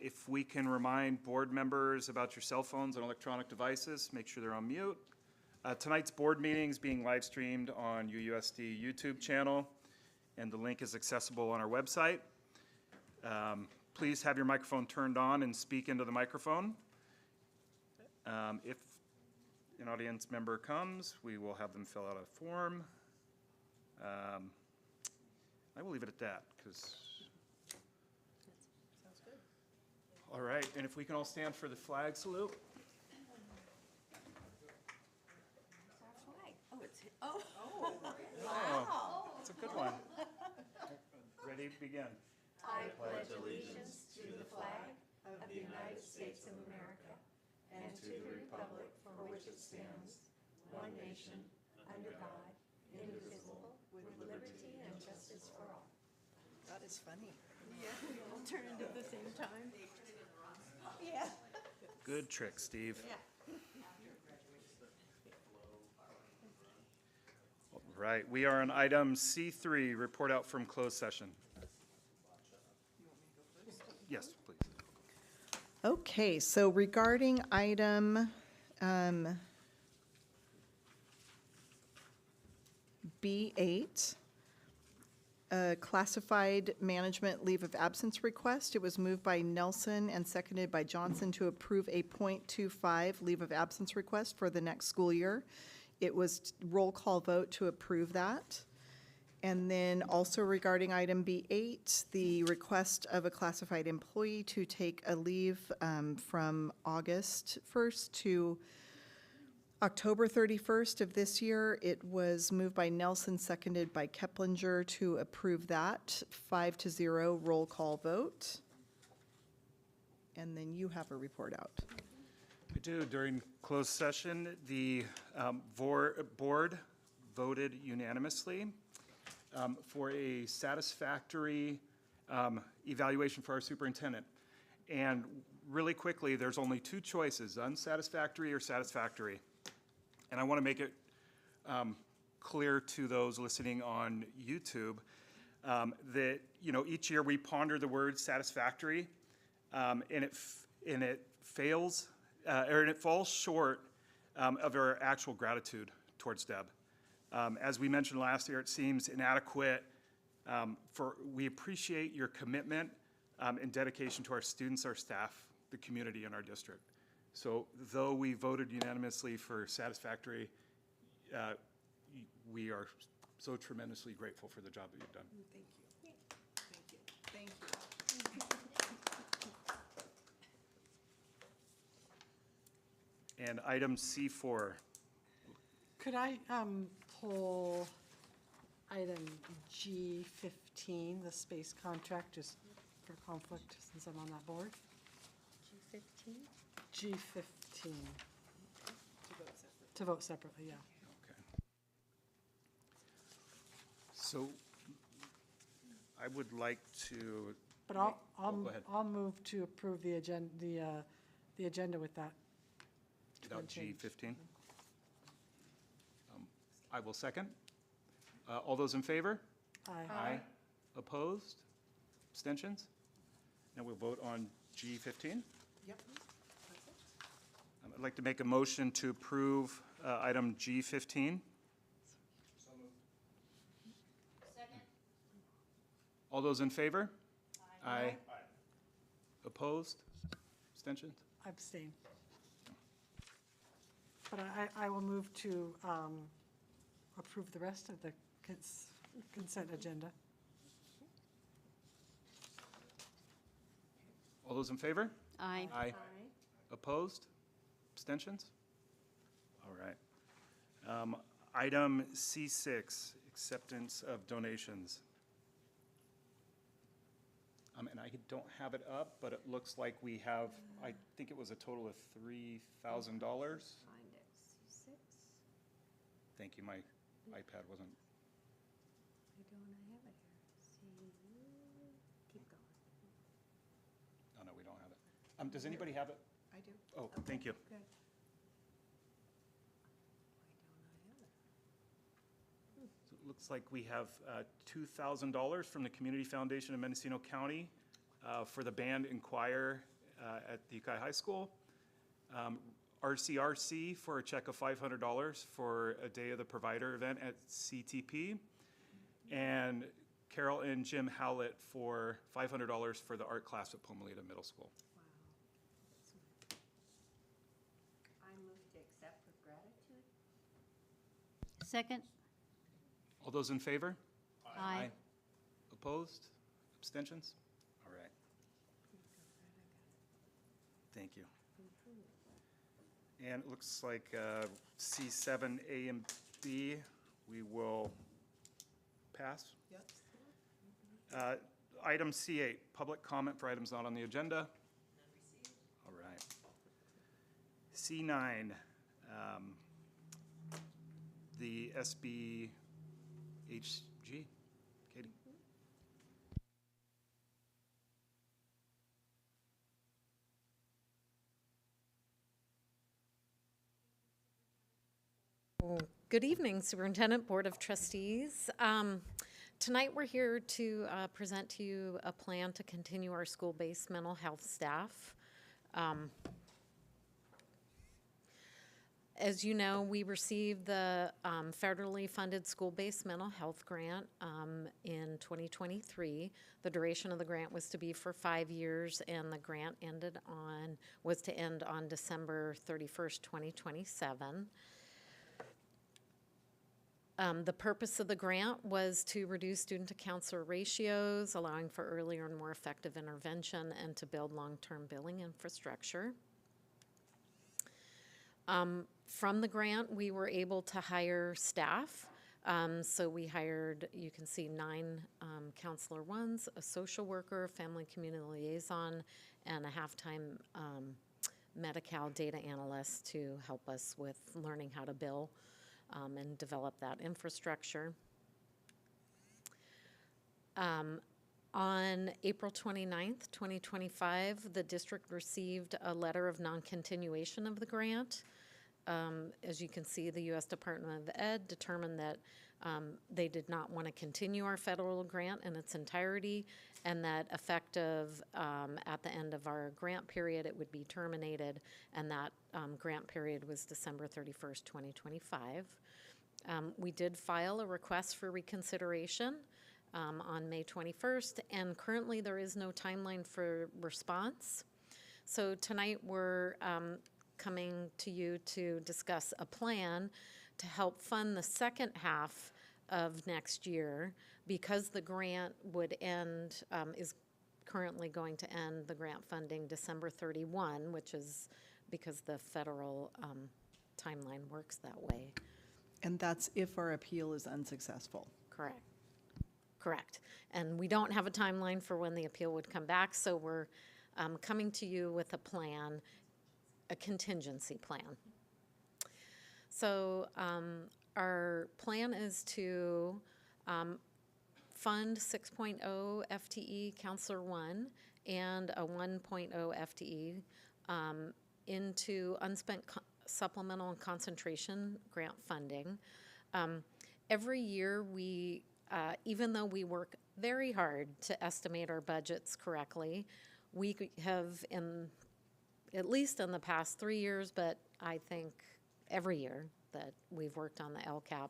If we can remind board members about your cell phones and electronic devices, make sure they're on mute. Tonight's board meeting is being live streamed on UUSD YouTube channel, and the link is accessible on our website. Please have your microphone turned on and speak into the microphone. If an audience member comes, we will have them fill out a form. I will leave it at that, because... Sounds good. All right, and if we can all stand for the flag salute. Wow. It's a good one. Ready, begin. I pledge allegiance to the flag of the United States of America and to the republic for which it stands, one nation, under God, indivisible, with liberty and justice for all. That is funny. Yeah, we all turn into the same time. Yeah. Good trick, Steve. Yeah. All right, we are on item C3, report out from closed session. Yes, please. Okay, so regarding item B8, classified management leave of absence request. It was moved by Nelson and seconded by Johnson to approve a .25 leave of absence request for the next school year. It was roll call vote to approve that. And then also regarding item B8, the request of a classified employee to take a leave from August 1st to October 31st of this year. It was moved by Nelson, seconded by Keplinger to approve that. 5-0 roll call vote. And then you have a report out. I do. During closed session, the board voted unanimously for a satisfactory evaluation for our superintendent. And really quickly, there's only two choices, unsatisfactory or satisfactory. And I want to make it clear to those listening on YouTube that, you know, each year we ponder the word satisfactory, and it fails, or it falls short of our actual gratitude towards Deb. As we mentioned last year, it seems inadequate. We appreciate your commitment and dedication to our students, our staff, the community, and our district. So though we voted unanimously for satisfactory, we are so tremendously grateful for the job that you've done. Thank you. Thank you. Thank you. And item C4. Could I pull item G15, the space contract, just for conflict, since I'm on that board? G15? G15. To vote separately, yeah. Okay. So I would like to. But go ahead. I'll move to approve the agenda with that. Without G15? I will second. All those in favor? Aye. Opposed? Abstentions? And we'll vote on G15. Yep. I'd like to make a motion to approve item G15. Second. All those in favor? Aye. Opposed? Abstentions? Abstain. But I will move to approve the rest of the consent agenda. All those in favor? Aye. Aye. Opposed? Abstentions? All right. Item C6, acceptance of donations. And I don't have it up, but it looks like we have, I think it was a total of $3,000. Find it. C6? Thank you, my iPad wasn't. I have it here. Keep going. Oh, no, we don't have it. Does anybody have it? I do. Oh, thank you. Good. So it looks like we have $2,000 from the Community Foundation of Mendocino County for the band and choir at the Ukiah High School. RCRC for a check of $500 for a Day of the Provider event at CTP. And Carol and Jim Howlett for $500 for the art class at Pomalita Middle School. I move to accept with gratitude. Second? All those in favor? Aye. Opposed? Abstentions? All right. Thank you. And it looks like C7A and B, we will pass. Yep. Item C8, public comment for items not on the agenda. All right. C9, the SBHG. Katie? Good evening, Superintendent, Board of Trustees. Tonight, we're here to present to you a plan to continue our school-based mental health staff. As you know, we received the federally funded school-based mental health grant in 2023. The duration of the grant was to be for 5 years, and the grant was to end on December 31st, 2027. The purpose of the grant was to reduce student-to-counselor ratios, allowing for earlier and more effective intervention, and to build long-term billing infrastructure. From the grant, we were able to hire staff. So we hired, you can see, 9 counselor ones, a social worker, family community liaison, and a half-time Medi-Cal data analyst to help us with learning how to bill and develop that infrastructure. On April 29th, 2025, the district received a letter of non-continuation of the grant. As you can see, the U.S. Department of Ed determined that they did not want to continue our federal grant in its entirety, and that effective at the end of our grant period, it would be terminated, and that grant period was December 31st, 2025. We did file a request for reconsideration on May 21st, and currently there is no timeline for response. So tonight we're coming to you to discuss a plan to help fund the second half of next year, because the grant would end, is currently going to end the grant funding December 31, which is because the federal timeline works that way. And that's if our appeal is unsuccessful. Correct. Correct. And we don't have a timeline for when the appeal would come back, so we're coming to you with a plan, a contingency plan. So our plan is to fund 6.0 FTE Counselor 1 and a 1.0 FTE into unspent supplemental and concentration grant funding. Every year we, even though we work very hard to estimate our budgets correctly, we have, at least in the past 3 years, but I think every year that we've worked on the LCAP,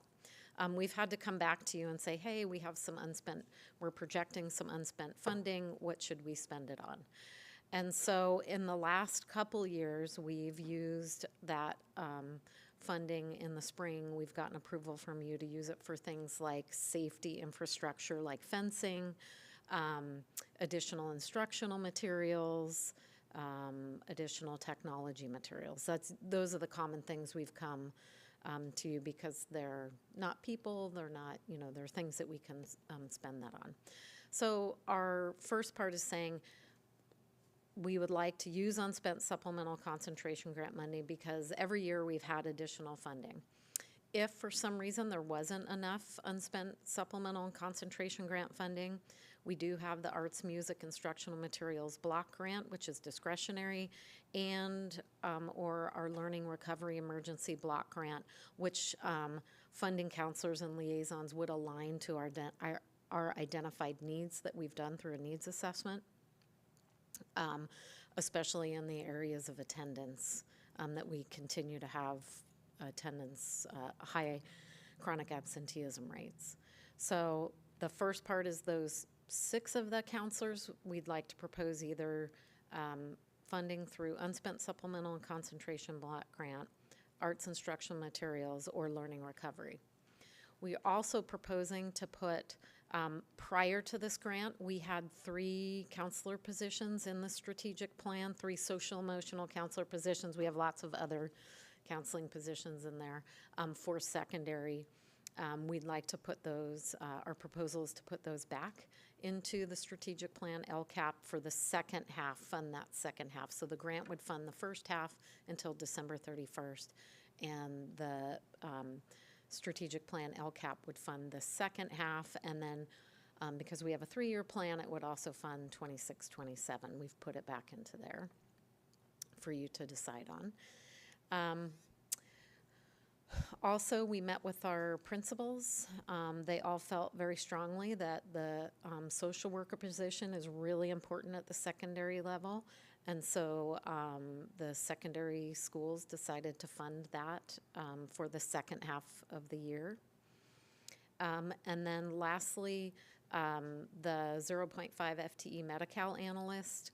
we've had to come back to you and say, hey, we have some unspent, we're projecting some unspent funding, what should we spend it on? And so in the last couple years, we've used that funding in the spring. We've gotten approval from you to use it for things like safety infrastructure, like fencing, additional instructional materials, additional technology materials. Those are the common things we've come to you, because they're not people, they're not, they're things that we can spend that on. So our first part is saying we would like to use unspent supplemental concentration grant money because every year we've had additional funding. If for some reason there wasn't enough unspent supplemental and concentration grant funding, we do have the Arts, Music, Instructional Materials Block Grant, which is discretionary, and or our Learning Recovery Emergency Block Grant, which funding counselors and liaisons would align to our identified needs that we've done through a needs assessment. especially in the areas of attendance, that we continue to have attendance, high chronic absenteeism rates. So the first part is those 6 of the counselors, we'd like to propose either funding through unspent supplemental and concentration block grant, arts instructional materials, or learning recovery. We're also proposing to put, prior to this grant, we had 3 counselor positions in the strategic plan, 3 social emotional counselor positions. We have lots of other counseling positions in there for secondary. We'd like to put those, our proposal is to put those back into the strategic plan LCAP for the second half, fund that second half. So the grant would fund the first half until December 31st, and the strategic plan LCAP would fund the second half, and then because we have a 3-year plan, it would also fund 26, 27. We've put it back into there for you to decide on. Also, we met with our principals. They all felt very strongly that the social worker position is really important at the secondary level. And so the secondary schools decided to fund that for the second half of the year. And then lastly, the 0.5 FTE Medi-Cal analyst,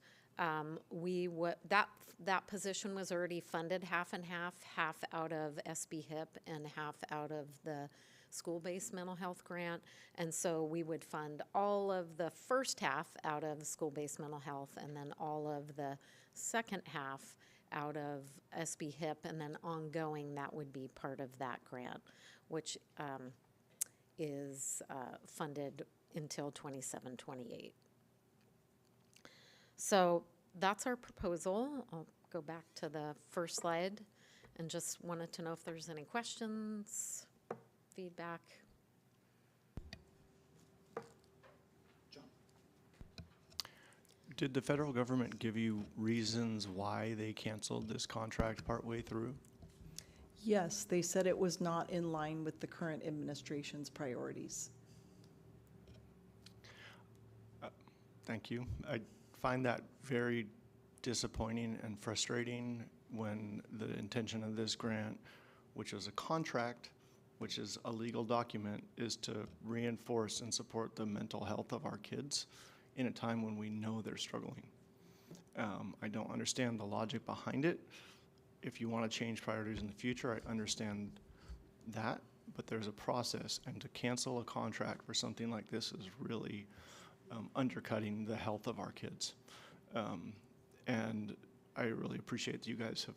that position was already funded half and half out of SB HIP and half out of the school-based mental health grant. And so we would fund all of the first half out of school-based mental health, and then all of the second half out of SB HIP, and then ongoing, that would be part of that grant, which is funded until 27, 28. So that's our proposal. I'll go back to the first slide and just wanted to know if there's any questions, feedback. Did the federal government give you reasons why they canceled this contract partway through? Yes, they said it was not in line with the current administration's priorities. Thank you. I find that very disappointing and frustrating when the intention of this grant, which is a contract, which is a legal document, is to reinforce and support the mental health of our kids in a time when we know they're struggling. I don't understand the logic behind it. If you want to change priorities in the future, I understand that, but there's a process, and to cancel a contract for something like this is really undercutting the health of our kids. And I really appreciate that you guys have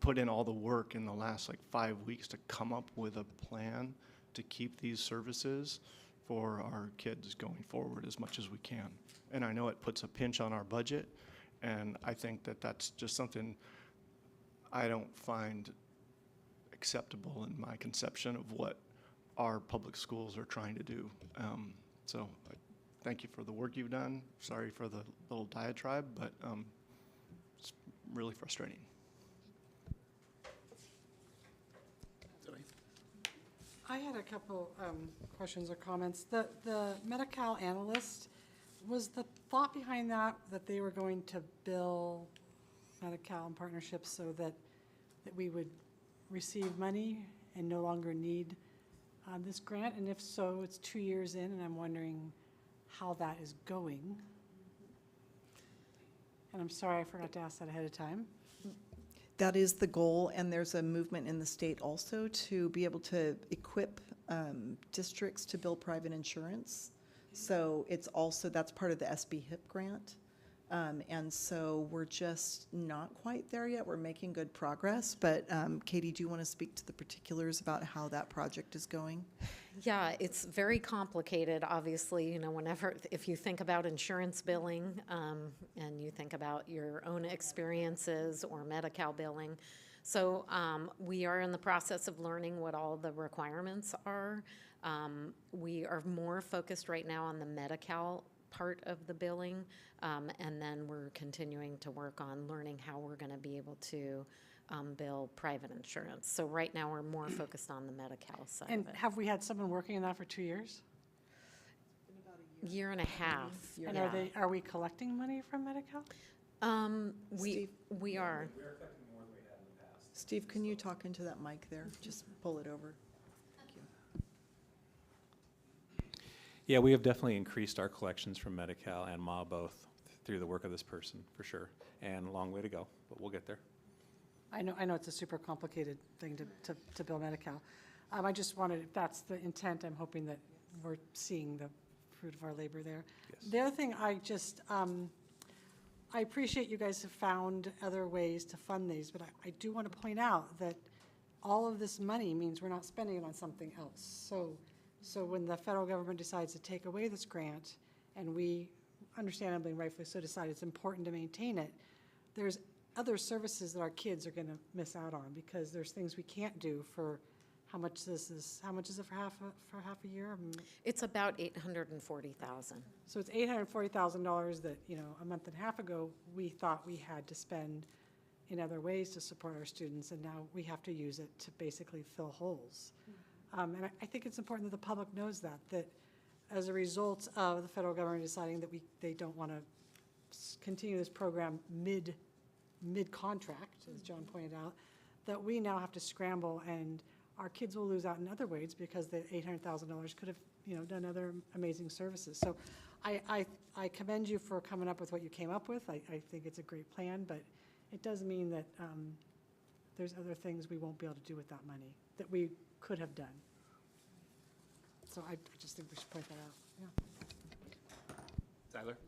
put in all the work in the last 5 weeks to come up with a plan to keep these services for our kids going forward as much as we can. And I know it puts a pinch on our budget, and I think that that's just something I don't find acceptable in my conception of what our public schools are trying to do. So thank you for the work you've done. Sorry for the little diatribe, but it's really frustrating. I had a couple questions or comments. The Medi-Cal analyst, was the thought behind that they were going to bill Medi-Cal and partnerships so that we would receive money and no longer need this grant? And if so, it's 2 years in, and I'm wondering how that is going. And I'm sorry, I forgot to ask that ahead of time. That is the goal, and there's a movement in the state also to be able to equip districts to bill private insurance. So it's also, that's part of the SB HIP grant. And so we're just not quite there yet. We're making good progress, but Katie, do you want to speak to the particulars about how that project is going? Yeah, it's very complicated, obviously, if you think about insurance billing and you think about your own experiences or Medi-Cal billing. So we are in the process of learning what all the requirements are. We are more focused right now on the Medi-Cal part of the billing, and then we're continuing to work on learning how we're going to be able to bill private insurance. So right now we're more focused on the Medi-Cal side And of it. have we had someone working on that for 2 years? In about a year and a half. Year And yeah. are we collecting money from Medi-Cal? Steve? We are. Steve, can you talk into that mic there? Just pull it over. Thank you. Yeah, we have definitely increased our collections from Medi-Cal and Ma both through the work of this person, for sure. And a long way to go, but we'll get there. I know it's a super complicated thing to bill Medi-Cal. I just wanted, if that's the intent, I'm hoping that we're seeing the fruit of our labor there. Yes. The other thing, I appreciate you guys have found other ways to fund these, but I do want to point out that all of this money means we're not spending it on something else. So when the federal government decides to take away this grant, and we understandably and rightfully so decide it's important to maintain it, there's other services that our kids are going to miss out on, because there's things we can't do for how much is it for half a year? It's about 840,000. So it's $840,000 that, a month and a half ago, we thought we had to spend in other ways to support our students, and now we have to use it to basically fill holes. And I think it's important that the public knows that as a result of the federal government deciding that they don't want to continue this program mid-contract, as John pointed out, that we now have to scramble, and our kids will lose out in other ways because the $800,000 could have, done other amazing services. So I commend you for coming up with what you came up with. I think it's a great plan, but it does mean that there's other things we won't be able to do with that money that we could have done. So I just think we should point that out. Yeah. Tyler?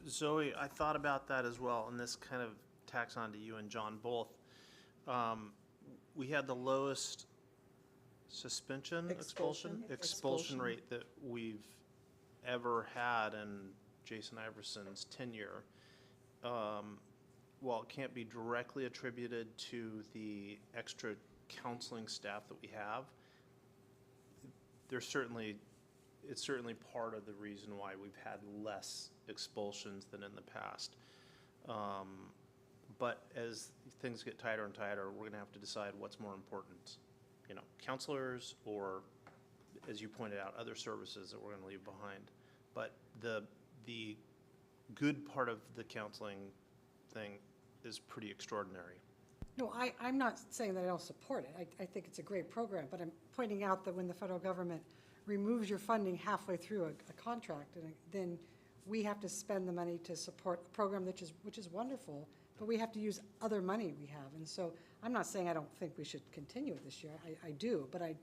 Zoe, I thought about that as well, and this kind of tacks on to you and John both. We had the lowest expulsion rate that we've ever had in Jason Iverson's tenure. While it can't be directly attributed to the extra counseling staff that we have, it's certainly part of the reason why we've had less expulsions than in the past. But as things get tighter and tighter, we're going to have to decide what's more important, counselors or, as you pointed out, other services that we're going to leave behind. But the good part of the counseling thing is pretty extraordinary. No, I'm not saying that I don't support it. I think it's a great program, but I'm pointing out that when the federal government removes your funding halfway through a contract, and then we have to spend the money to support a program which is wonderful, but we have to use other money we have. And so I'm not saying I don't think we should continue it this year. I do, but I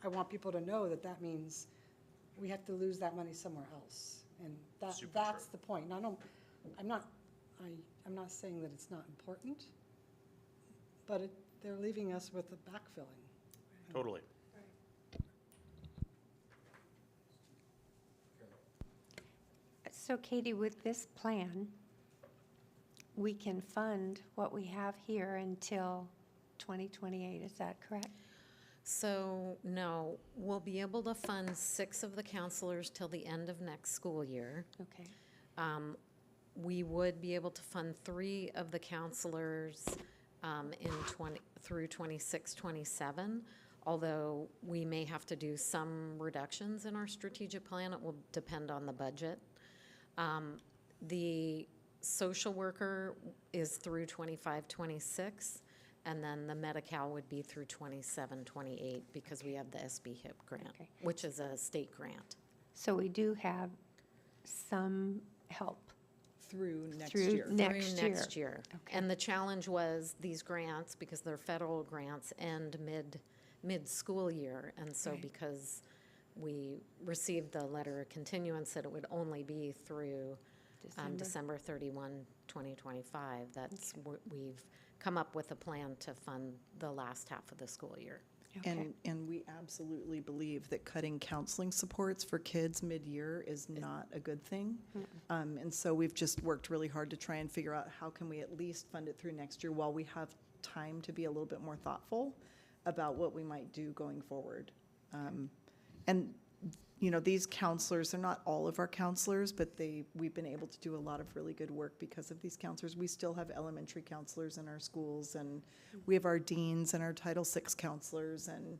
want people to know that means we have to lose that money somewhere else. And that's the point. And I'm not saying that it's not important, but they're leaving us with the backfilling. Totally. So Katie, with this plan, we can fund what we have here until 2028, is that correct? So, no, we'll be able to fund 6 of the counselors till the end of next school year. Okay. We would be able to fund 3 of the counselors through 26, 27, although we may have to do some reductions in our strategic plan. It will depend on the budget. The social worker is through 25, 26, and then the Medi-Cal would be through 27, 28, because we have the SB HIP grant, Okay. which is a state grant. So we do have some help Through next through year. next Through year. next year. Okay. And the challenge was these grants, because they're federal grants, end mid-school year. And so Right. because we received the letter of continuance that it would only be through December 31, 2025, we've come up with a plan to fund the last half of the school year. Okay. And we absolutely believe that cutting counseling supports for kids mid-year is not a good thing. And so we've just worked really hard to try and figure out how can we at least fund it through next year while we have time to be a little bit more thoughtful about what we might do going forward. And these counselors, they're not all of our counselors, but we've been able to do a lot of really good work because of these counselors. We still have elementary counselors in our schools, and we have our deans and our Title VI counselors, and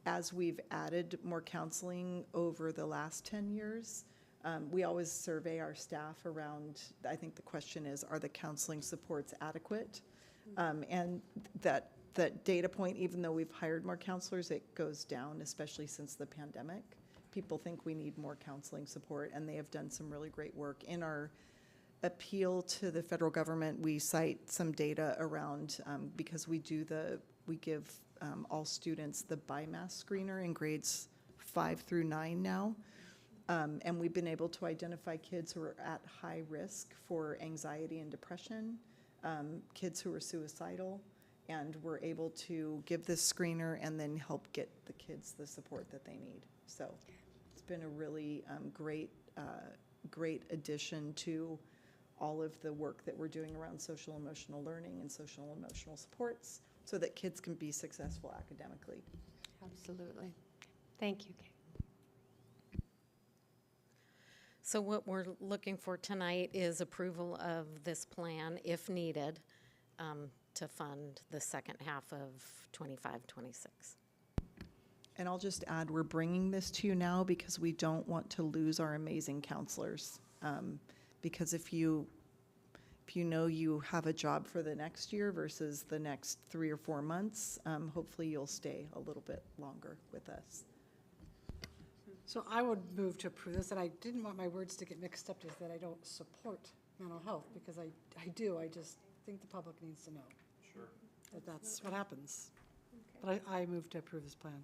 as we've added more counseling over the last 10 years, we always survey our staff around, I think the question is, are the counseling supports adequate? And that data point, even though we've hired more counselors, it goes down, especially since the pandemic. People think we need more counseling support, and they have done some really great work. In our appeal to the federal government, we cite some data around, because we give all students the BIMAS screener in grades 5 through 9 now. And we've been able to identify kids who are at high risk for anxiety and depression, kids who are suicidal, and we're able to give this screener and then help get the kids the support that they need. So it's been a really great addition to all of the work that we're doing around social emotional learning and social emotional supports so that kids can be successful academically. Absolutely. Thank you, Kate. So what we're looking for tonight is approval of this plan, if needed, to fund the second half of 25-26. And I'll just add, we're bringing this to you now because we don't want to lose our amazing counselors. Because if you know you have a job for the next year versus the next 3 or 4 months, hopefully you'll stay a little bit longer with us. So I would move to approve this, and I didn't want my words to get mixed up, is that I don't support mental health, because I do, I just think the public needs to know. Sure. That that's what happens. But I move to approve this plan.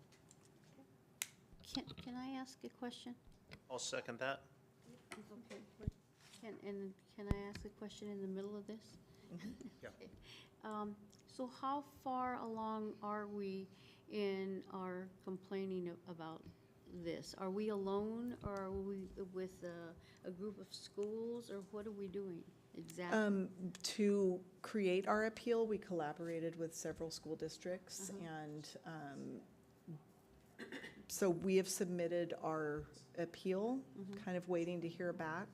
Can I ask a question? I'll second that. Okay. Can I ask a question in the middle of this? Yeah. So how far along are we in our complaining about this? Are we alone, or are we with a group of schools, or what are we doing exactly? To create our appeal, we collaborated with several school districts, and so we have submitted our appeal, kind of waiting to hear back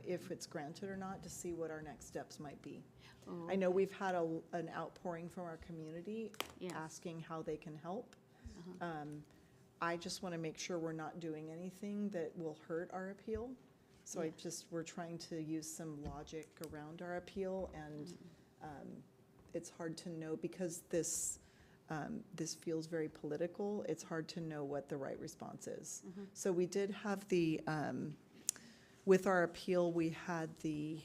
if it's granted or not, to see what our next steps might be. Oh, I know we've had an outpouring from our community Yes. asking how they can help. I just want to make sure we're not doing anything that will hurt our appeal. So we're trying to use some logic around our appeal, and it's hard to know because this feels very political. It's hard to know what the right response is. So we did have with our appeal, we had the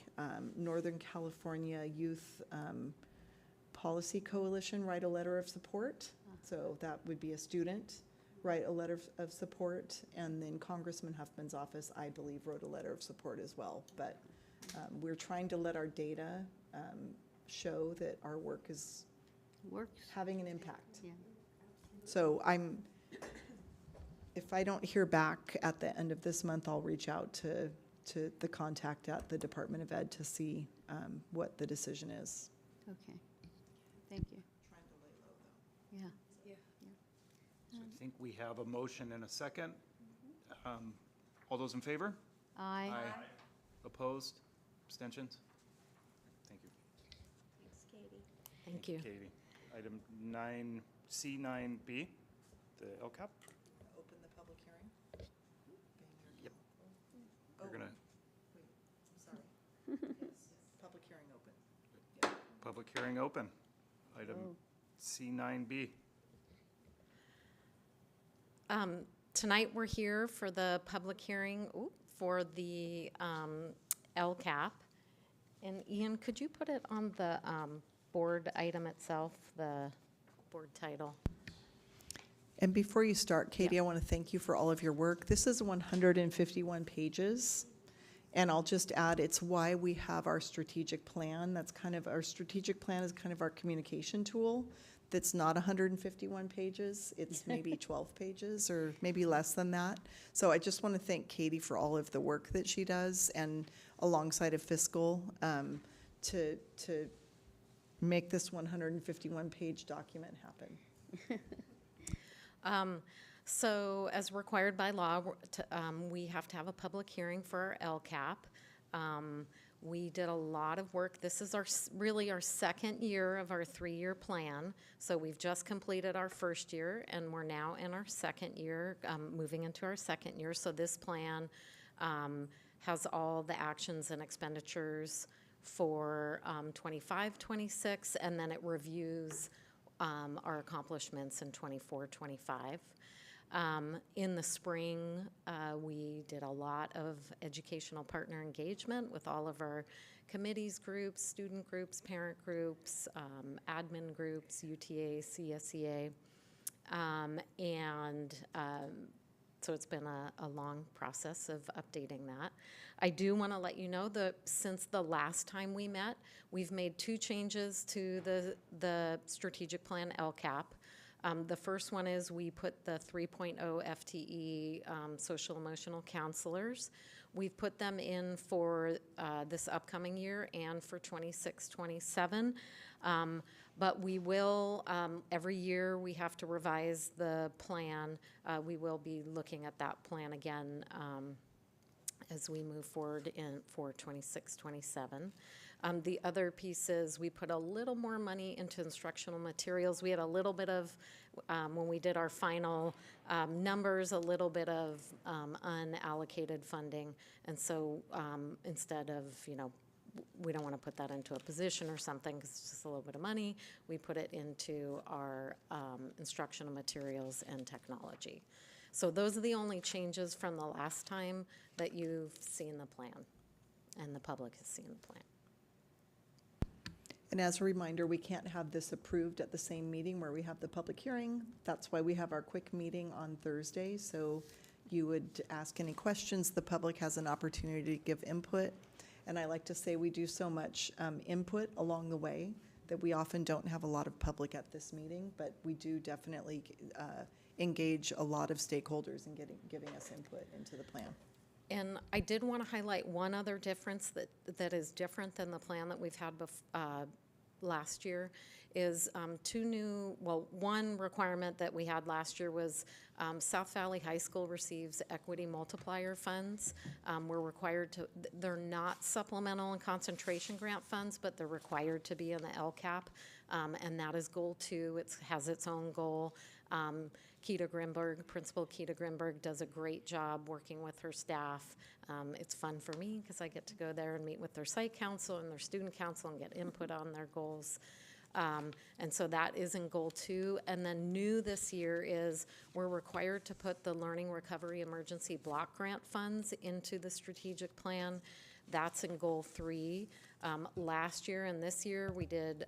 Northern California Youth Policy Coalition write a letter of support. So that would be a student write a letter of support, and then Congressman Huffman's office, I believe, wrote a letter of support as well. But we're trying to let our data show that our work is Works. having an impact. Yeah. So if I don't hear back at the end of this month, I'll reach out to the contact at the Department of Ed to see what the decision is. Okay. Thank you. Yeah. So I think we have a motion and a second. All those in favor? Aye. Opposed? Abstentions? Thank you. Thanks, Katie. Thank you. Katie. Item 9C9B, the LCAP. Open the public hearing? Yep. You're gonna, Sorry. Yes, public hearing open. public hearing open. Item C9B. Tonight, we're here for the public hearing for the LCAP. And Ian, could you put it on the board item itself, the board title? And before you start, Katie, I want to thank you for all of your work. This is 151 pages. And I'll just add, it's why we have our strategic plan. That's kind of, our strategic plan is kind of our communication tool. That's not 151 pages. It's maybe 12 pages or maybe less than that. So I just want to thank Katie for all of the work that she does, and alongside of fiscal, to make this 151-page document happen. So as required by law, we have to have a public hearing for our LCAP. We did a lot of work. This is really our second year of our 3-year plan. So we've just completed our first year, and we're now in our second year, moving into our second year. So this plan has all the actions and expenditures for 25, 26, and then it reviews our accomplishments in 24, 25. In the spring, we did a lot of educational partner engagement with all of our committees, groups, student groups, parent groups, admin groups, UTA, CSEA. So it's been a long process of updating that. I do want to let you know that since the last time we met, we've made 2 changes to the strategic plan LCAP. The first one is we put the 3.0 FTE social emotional counselors. We've put them in for this upcoming year and for 26, 27. But we will, every year we have to revise the plan. We will be looking at that plan again as we move forward for 26, 27. The other piece is we put a little more money into instructional materials. We had a little bit of, when we did our final numbers, a little bit of unallocated funding. And so instead of, we don't want to put that into a position or something because it's just a little bit of money, we put it into our instructional materials and technology. So those are the only changes from the last time that you've seen the plan and the public has seen the plan. And as a reminder, we can't have this approved at the same meeting where we have the public hearing. That's why we have our quick meeting on Thursday. So you would ask any questions. The public has an opportunity to give input. And I like to say we do so much input along the way that we often don't have a lot of public at this meeting, but we do definitely engage a lot of stakeholders in giving us input into the plan. And I did want to highlight one other difference that is different than the plan that we've had last year is one requirement that we had last year was South Valley High School receives equity multiplier funds. We're required to, they're not supplemental and concentration grant funds, but they're required to be in the LCAP, and that is goal 2. It has its own goal. Principal Keita Grimberg does a great job working with her staff. It's fun for me because I get to go there and meet with their site council and their student council and get input on their goals. And so that is in goal 2. And then new this year is we're required to put the Learning Recovery Emergency Block Grant funds into the strategic plan. That's in goal 3. Last year and this year we did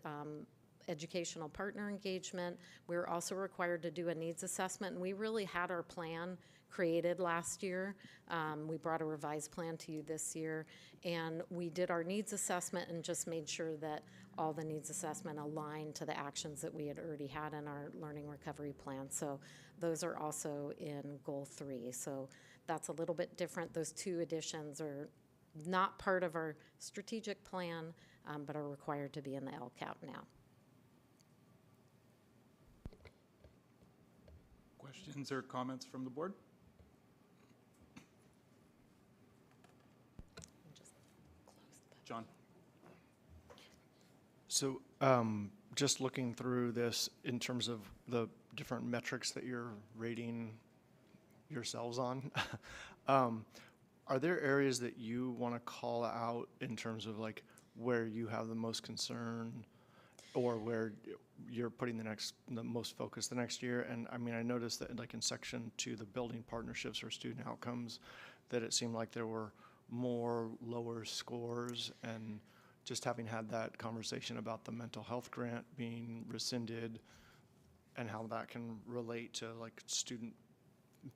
educational partner engagement. We were also required to do a needs assessment, and we really had our plan created last year. We brought a revised plan to you this year, and we did our needs assessment and just made sure that all the needs assessment aligned to the actions that we had already had in our learning recovery plan. So those are also in goal 3. So that's a little bit different. Those 2 additions are not part of our strategic plan, but are required to be in the LCAP now. Questions or comments from the board? John? So just looking through this in terms of the different metrics that you're rating yourselves on, are there areas that you want to call out in terms of like where you have the most concern or where you're putting the most focus the next year? And I mean, I noticed that like in section 2, the building partnerships or student outcomes, that it seemed like there were more lower scores, and just having had that conversation about the mental health grant being rescinded and how that can relate to like student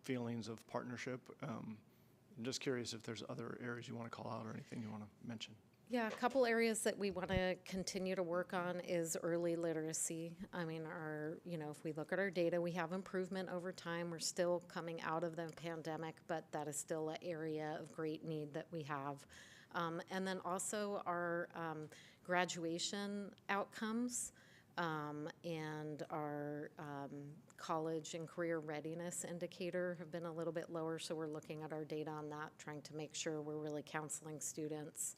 feelings of partnership. I'm just curious if there's other areas you want to call out or anything you want to mention. Yeah, a couple areas that we want to continue to work on is early literacy. I mean, if we look at our data, we have improvement over time. We're still coming out of the pandemic, but that is still an area of great need that we have. And then also our graduation outcomes and our college and career readiness indicator have been a little bit lower, so we're looking at our data on that, trying to make sure we're really counseling students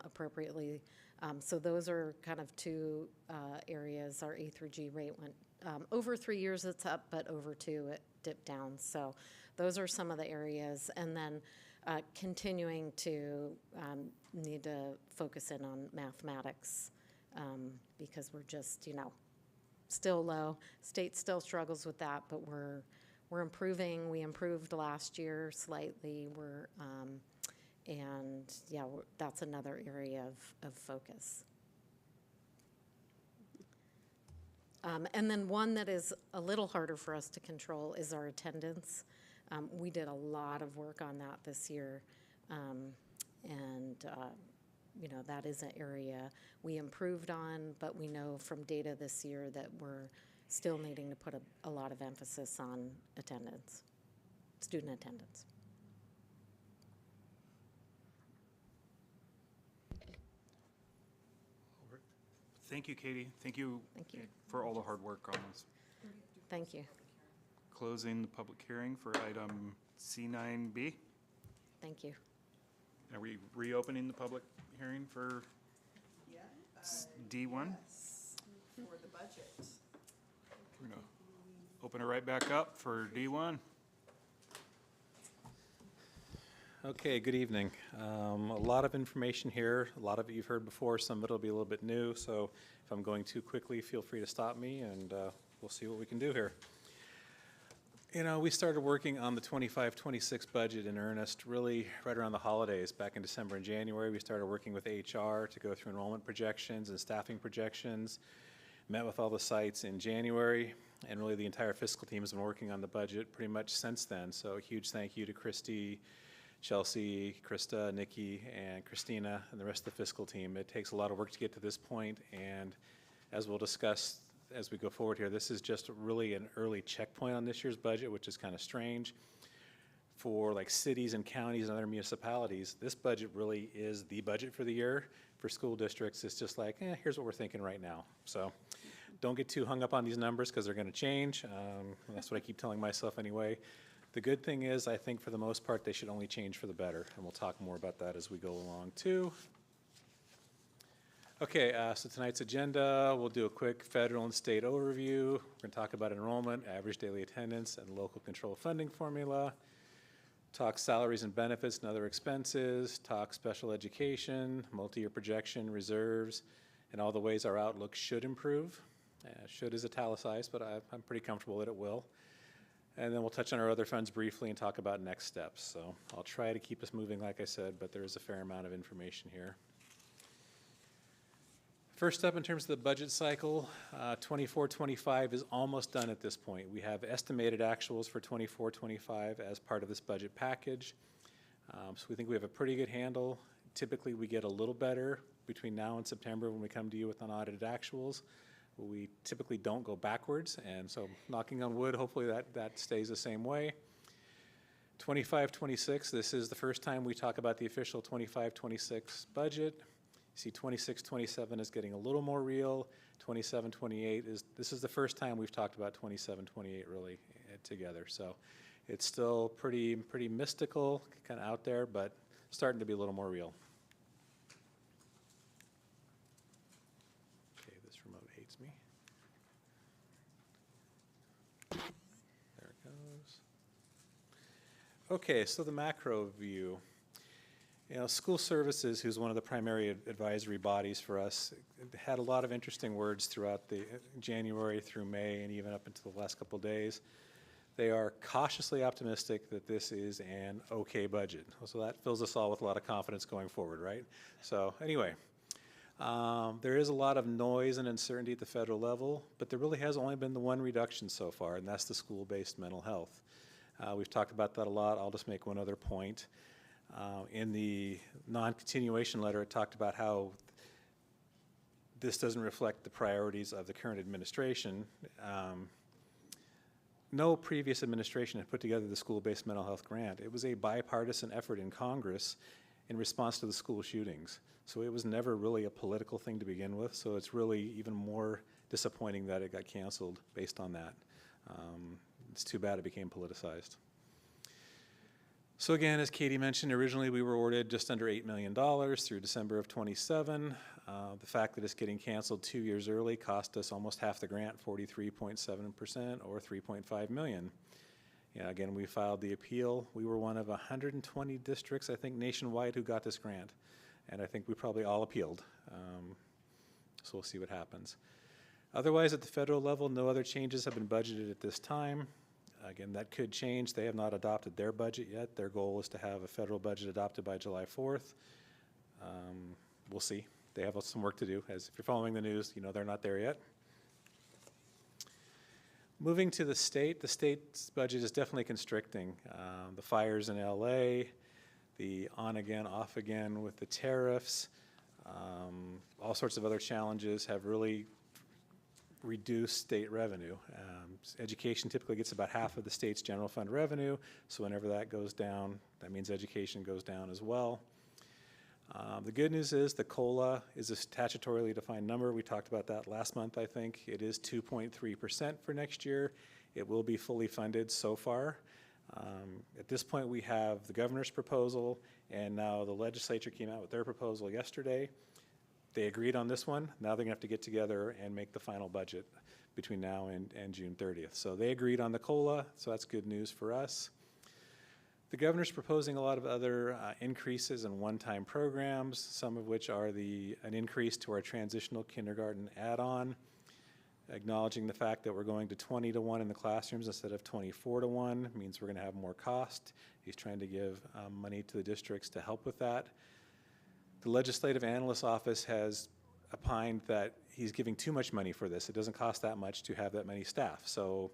appropriately. So those are kind of two areas. Our A through G rate went, over 3 years it's up, but over 2 it dipped down. So those are some of the areas. And then continuing to need to focus in on mathematics because we're just, still low. State still struggles with that, but we're improving. We improved last year slightly. That's another area of focus. And then one that is a little harder for us to control is our attendance. We did a lot of work on that this year, that is an area we improved on, but we know from data this year that we're still needing to put a lot of emphasis on attendance, student attendance. Thank you, Katie. Thank you. Thank you. For all the hard work on this. Thank you. Closing the public hearing for item C9B. Thank you. Are we reopening the public hearing for D1? For the budget. We're going to open it right back up for D1. Okay, good evening. A lot of information here. A lot of it you've heard before. Some of it will be a little bit new. So if I'm going too quickly, feel free to stop me, and we'll see what we can do here. We started working on the 25-26 budget in earnest really right around the holidays. Back in December and January, we started working with HR to go through enrollment projections and staffing projections. Met with all the sites in January, and really the entire fiscal team has been working on the budget pretty much since then. So a huge thank you to Christy, Chelsea, Krista, Nikki, and Christina, and the rest of the fiscal team. It takes a lot of work to get to this point, and as we'll discuss as we go forward here, this is just really an early checkpoint on this year's budget, which is kind of strange. For like cities and counties and other municipalities, this budget really is the budget for the year. For school districts, it's just like, here's what we're thinking right now. So don't get too hung up on these numbers because they're going to change. That's what I keep telling myself anyway. The good thing is, I think for the most part, they should only change for the better, and we'll talk more about that as we go along too. Okay, so tonight's agenda, we'll do a quick federal and state overview. We're going to talk about enrollment, average daily attendance, and local control funding formula. Talk salaries and benefits and other expenses. Talk special education, multi-year projection, reserves, and all the ways our outlook should improve. Should is italicized, but I'm pretty comfortable that it will. And then we'll touch on our other funds briefly and talk about next steps. So I'll try to keep us moving, like I said, but there is a fair amount of information here. First up, in terms of the budget cycle, 24-25 is almost done at this point. We have estimated actuals for 24-25 as part of this budget package. So we think we have a pretty good handle. Typically, we get a little better between now and September when we come to you with unaudited actuals. We typically don't go backwards, and so knocking on wood, hopefully that stays the same way. 25-26, this is the first time we talk about the official 25-26 budget. You see 26-27 is getting a little more real. 27-28 this is the first time we've talked about 27-28 really together. So it's still pretty mystical, kind of out there, but starting to be a little more real. Okay, this remote hates me. There it goes. Okay, so the macro view. School Services, who's one of the primary advisory bodies for us, had a lot of interesting words throughout the January through May and even up until the last couple of days. They are cautiously optimistic that this is an okay budget. So that fills us all with a lot of confidence going forward, right? So anyway, there is a lot of noise and uncertainty at the federal level, but there really has only been the one reduction so far, and that's the school-based mental health. We've talked about that a lot. I'll just make one other point. In the non-continuation letter, it talked about how this doesn't reflect the priorities of the current administration. No previous administration had put together the school-based mental health grant. It was a bipartisan effort in Congress in response to the school shootings. So it was never really a political thing to begin with, so it's really even more disappointing that it got canceled based on that. It's too bad it became politicized. So again, as Katie mentioned, originally we were awarded just under $8 million through December of '27. The fact that it's getting canceled 2 years early cost us almost half the grant, 43.7%, or $3.5 million. Yeah, again, we filed the appeal. We were one of 120 districts, I think, nationwide who got this grant. And I think we probably all appealed. So we'll see what happens. Otherwise, at the federal level, no other changes have been budgeted at this time. Again, that could change. They have not adopted their budget yet. Their goal is to have a federal budget adopted by July 4th. We'll see. They have some work to do. As if you're following the news, you know they're not there yet. Moving to the state's budget is definitely constricting. The fires in LA, the on again, off again with the tariffs, all sorts of other challenges have really reduced state revenue. Education typically gets about half of the state's general fund revenue, so whenever that goes down, that means education goes down as well. The good news is the COLA is a statutorily defined number. We talked about that last month, I think. It is 2.3% for next year. It will be fully funded so far. At this point, we have the governor's proposal, and now the legislature came out with their proposal yesterday. They agreed on this one. Now they're going to have to get together and make the final budget between now and June 30th. So they agreed on the COLA, so that's good news for us. The governor's proposing a lot of other increases in one-time programs, some of which are an increase to our transitional kindergarten add-on, acknowledging the fact that we're going to 20 to 1 in the classrooms instead of 24 to 1 means we're going to have more cost. He's trying to give money to the districts to help with that. The Legislative Analyst's Office has opined that he's giving too much money for this. It doesn't cost that much to have that many staff. So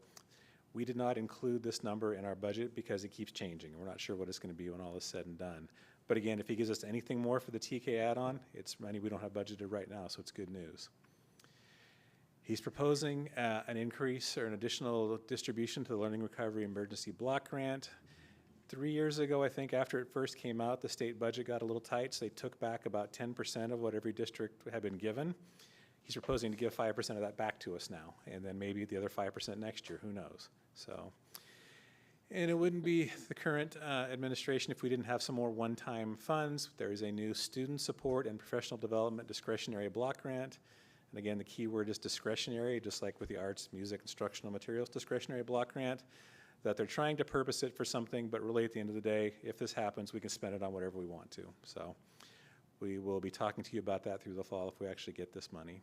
we did not include this number in our budget because it keeps changing. We're not sure what it's going to be when all is said and done. But again, if he gives us anything more for the TK add-on, it's money we don't have budgeted right now, so it's good news. He's proposing an increase or an additional distribution to the Learning Recovery Emergency Block Grant. 3 years ago, I think, after it first came out, the state budget got a little tight, so they took back about 10% of what every district had been given. He's proposing to give 5% of that back to us now, and then maybe the other 5% next year, who knows? So, and it wouldn't be the current administration if we didn't have some more one-time funds. There is a new student support and professional development discretionary block grant. And again, the key word is discretionary, just like with the arts, music, instructional materials discretionary block grant, that they're trying to purpose it for something, but really at the end of the day, if this happens, we can spend it on whatever we want to. So we will be talking to you about that through the fall if we actually get this money.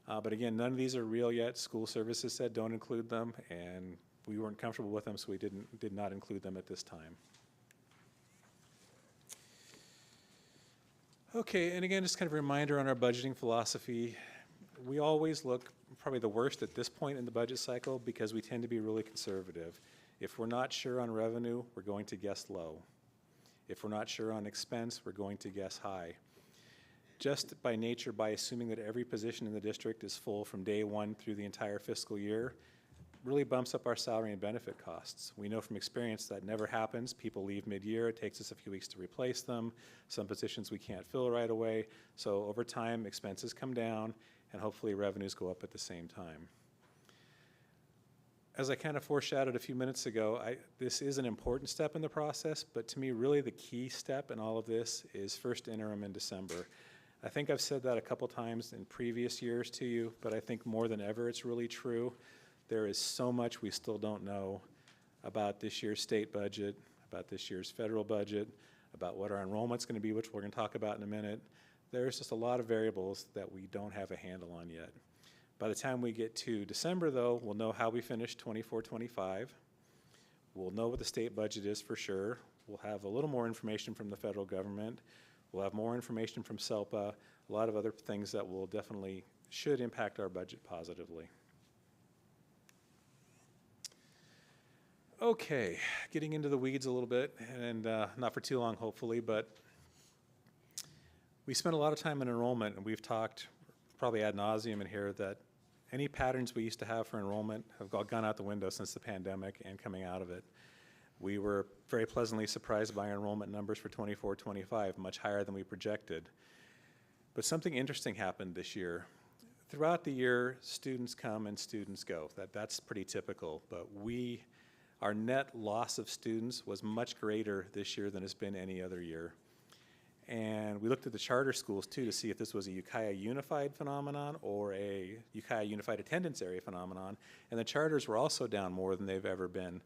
But again, none of these are real yet. School services said don't include them, and we weren't comfortable with them, so we did not include them at this time. Okay, and again, just kind of a reminder on our budgeting philosophy. We always look probably the worst at this point in the budget cycle because we tend to be really conservative. If we're not sure on revenue, we're going to guess low. If we're not sure on expense, we're going to guess high. Just by nature, by assuming that every position in the district is full from day one through the entire fiscal year, really bumps up our salary and benefit costs. We know from experience that never happens. People leave mid-year. It takes us a few weeks to replace them. Some positions we can't fill right away. So over time, expenses come down, and hopefully revenues go up at the same time. As I kind of foreshadowed a few minutes ago, this is an important step in the process, but to me, really the key step in all of this is first interim in December. I think I've said that a couple times in previous years to you, but I think more than ever it's really true. There is so much we still don't know about this year's state budget, about this year's federal budget, about what our enrollment's going to be, which we're going to talk about in a minute. There's just a lot of variables that we don't have a handle on yet. By the time we get to December, though, we'll know how we finish 24-25. We'll know what the state budget is for sure. We'll have a little more information from the federal government. We'll have more information from SELPA, a lot of other things that will definitely should impact our budget positively. Okay, getting into the weeds a little bit, and not for too long, hopefully, but we spent a lot of time in enrollment, and we've talked probably ad nauseum in here that any patterns we used to have for enrollment have gone out the window since the pandemic and coming out of it. We were very pleasantly surprised by our enrollment numbers for 24-25, much higher than we projected. But something interesting happened this year. Throughout the year, students come and students go. That's pretty typical, but our net loss of students was much greater this year than it's been any other year. And we looked at the charter schools too to see if this was a Ukiah Unified phenomenon or a Ukiah Unified Attendance Area phenomenon. And the charters were also down more than they've ever been.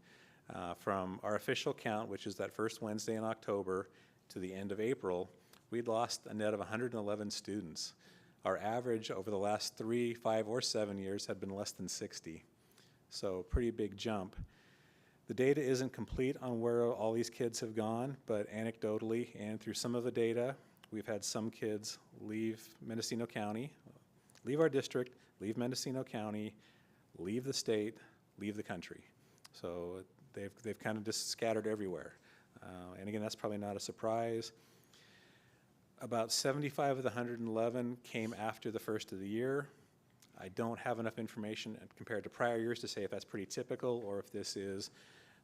From our official count, which is that first Wednesday in October, to the end of April, we'd lost a net of 111 students. Our average over the last 3, 5, or 7 years had been less than 60. So pretty big jump. The data isn't complete on where all these kids have gone, but anecdotally and through some of the data, we've had some kids leave Mendocino County, leave our district, leave Mendocino County, leave the state, leave the country. So they've kind of just scattered everywhere. And again, that's probably not a surprise. About 75 of the 111 came after the first of the year. I don't have enough information compared to prior years to say if that's pretty typical or if this is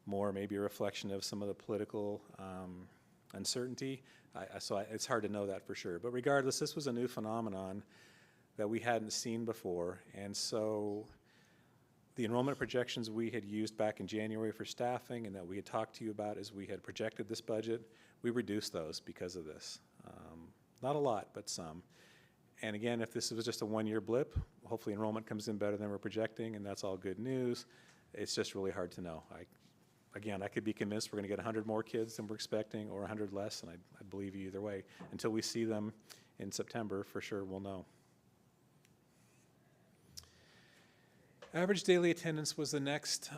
more maybe a reflection of some of the political uncertainty. It's hard to know that for sure. But regardless, this was a new phenomenon that we hadn't seen before. And so the enrollment projections we had used back in January for staffing and that we had talked to you about as we had projected this budget, we reduced those because of this. Not a lot, but some. And again, if this was just a one-year blip, hopefully enrollment comes in better than we're projecting, and that's all good news. It's just really hard to know. Again, I could be convinced we're going to get 100 more kids than we're expecting or 100 less, and I'd believe you either way. Until we see them in September, for sure, we'll know. Average daily attendance was the next.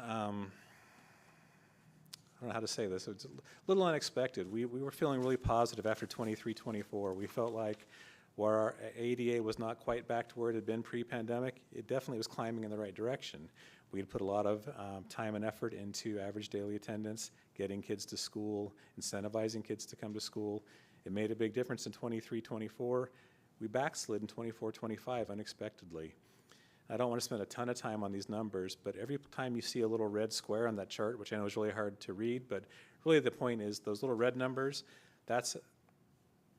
I don't know how to say this. It was a little unexpected. We were feeling really positive after 23-24. We felt like where our ADA was not quite back to where it had been pre-pandemic, it definitely was climbing in the right direction. We had put a lot of time and effort into average daily attendance, getting kids to school, incentivizing kids to come to school. It made a big difference in 23-24. We backslid in 24-25 unexpectedly. I don't want to spend a ton of time on these numbers, but every time you see a little red square on that chart, which I know is really hard to read, but really the point is those little red numbers, that's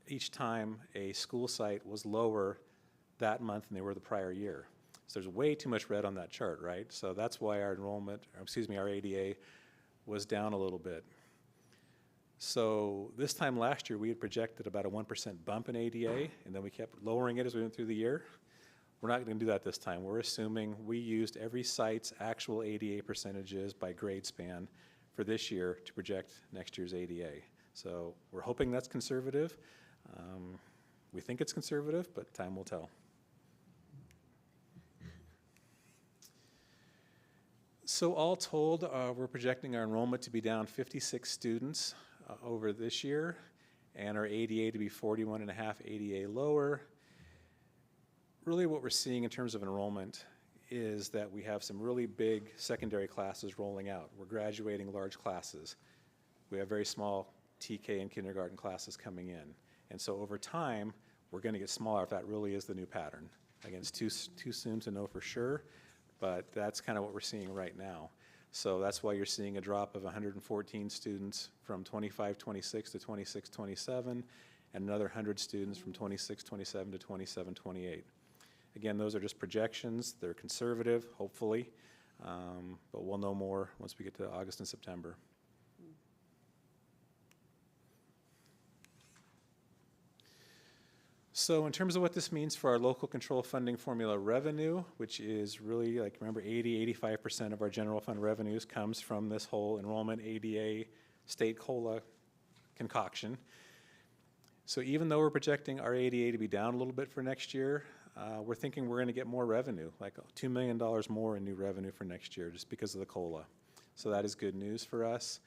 each time a school site was lower that month than they were the prior year. So there's way too much red on that chart, right? So that's why our our ADA was down a little bit. So this time last year, we had projected about a 1% bump in ADA, and then we kept lowering it as we went through the year. We're not going to do that this time. We're assuming we used every site's actual ADA percentages by grade span for this year to project next year's ADA. So we're hoping that's conservative. We think it's conservative, but time will tell. So all told, we're projecting our enrollment to be down 56 students over this year, and our ADA to be 41.5 ADA lower. Really what we're seeing in terms of enrollment is that we have some really big secondary classes rolling out. We're graduating large classes. We have very small TK and kindergarten classes coming in. And so over time, we're going to get smaller if that really is the new pattern. Again, it's too soon to know for sure, but that's kind of what we're seeing right now. So that's why you're seeing a drop of 114 students from 25-26 to 26-27, and another 100 students from 26-27 to 27-28. Again, those are just projections. They're conservative, hopefully, but we'll know more once we get to August and September. So in terms of what this means for our local control funding formula revenue, which is really, like, remember, 85% of our general fund revenues comes from this whole enrollment ADA state COLA concoction. So even though we're projecting our ADA to be down a little bit for next year, we're thinking we're going to get more revenue, like $2 million more in new revenue for next year just because of the COLA. So that is good news for us.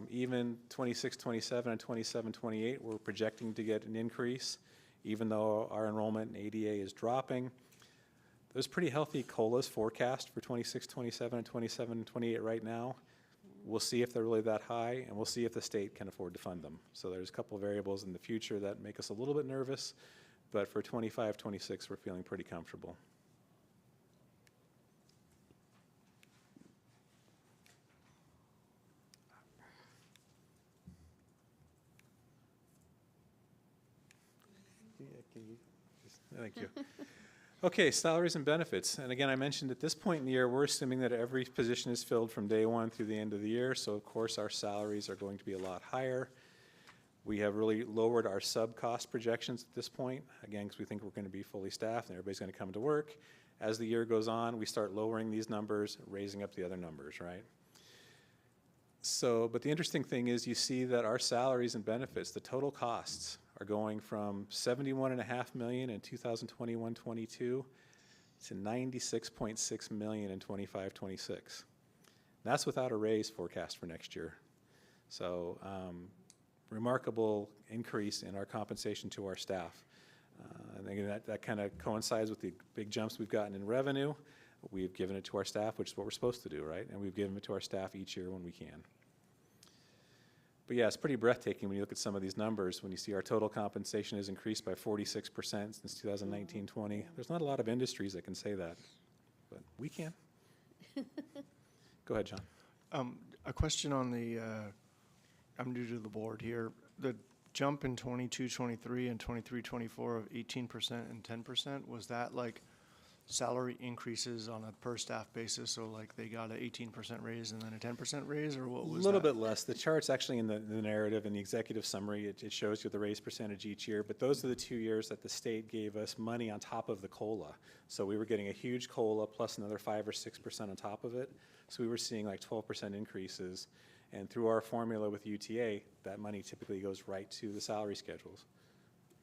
Even 26-27 and 27-28, we're projecting to get an increase, even though our enrollment in ADA is dropping. There's pretty healthy COLAs forecast for 26-27 and 27-28 right now. We'll see if they're really that high, and we'll see if the state can afford to fund them. So there's a couple of variables in the future that make us a little bit nervous, but for 25-26, we're feeling pretty comfortable. Thank you. Okay, salaries and benefits. And again, I mentioned at this point in the year, we're assuming that every position is filled from day one through the end of the year. So of course, our salaries are going to be a lot higher. We have really lowered our sub-cost projections at this point, again, because we think we're going to be fully staffed and everybody's going to come to work. As the year goes on, we start lowering these numbers, raising up the other numbers, right? So, but the interesting thing is you see that our salaries and benefits, the total costs, are going from $71.5 million in 2021-22 to $96.6 million in 25-26. That's without a raise forecast for next year. So, remarkable increase in our compensation to our staff. And again, that kind of coincides with the big jumps we've gotten in revenue. We've given it to our staff, which is what we're supposed to do, right? And we've given it to our staff each year when we can. But yeah, it's pretty breathtaking when you look at some of these numbers, when you see our total compensation has increased by 46% since 2019-20. There's not a lot of industries that can say that, but we can. Go ahead, John. A question on the, I'm new to the board here. The jump in 22-23 and 23-24 of 18% and 10%, was that like salary increases on a per staff basis? So like they got an 18% raise and then a 10% raise, or what was that? A little bit less. The chart's actually in the narrative, in the executive summary. It shows you the raise percentage each year, but those are the 2 years that the state gave us money on top of the COLA. So we were getting a huge COLA plus another 5 or 6% on top of it. So we were seeing like 12% increases. And through our formula with UTA, that money typically goes right to the salary schedules.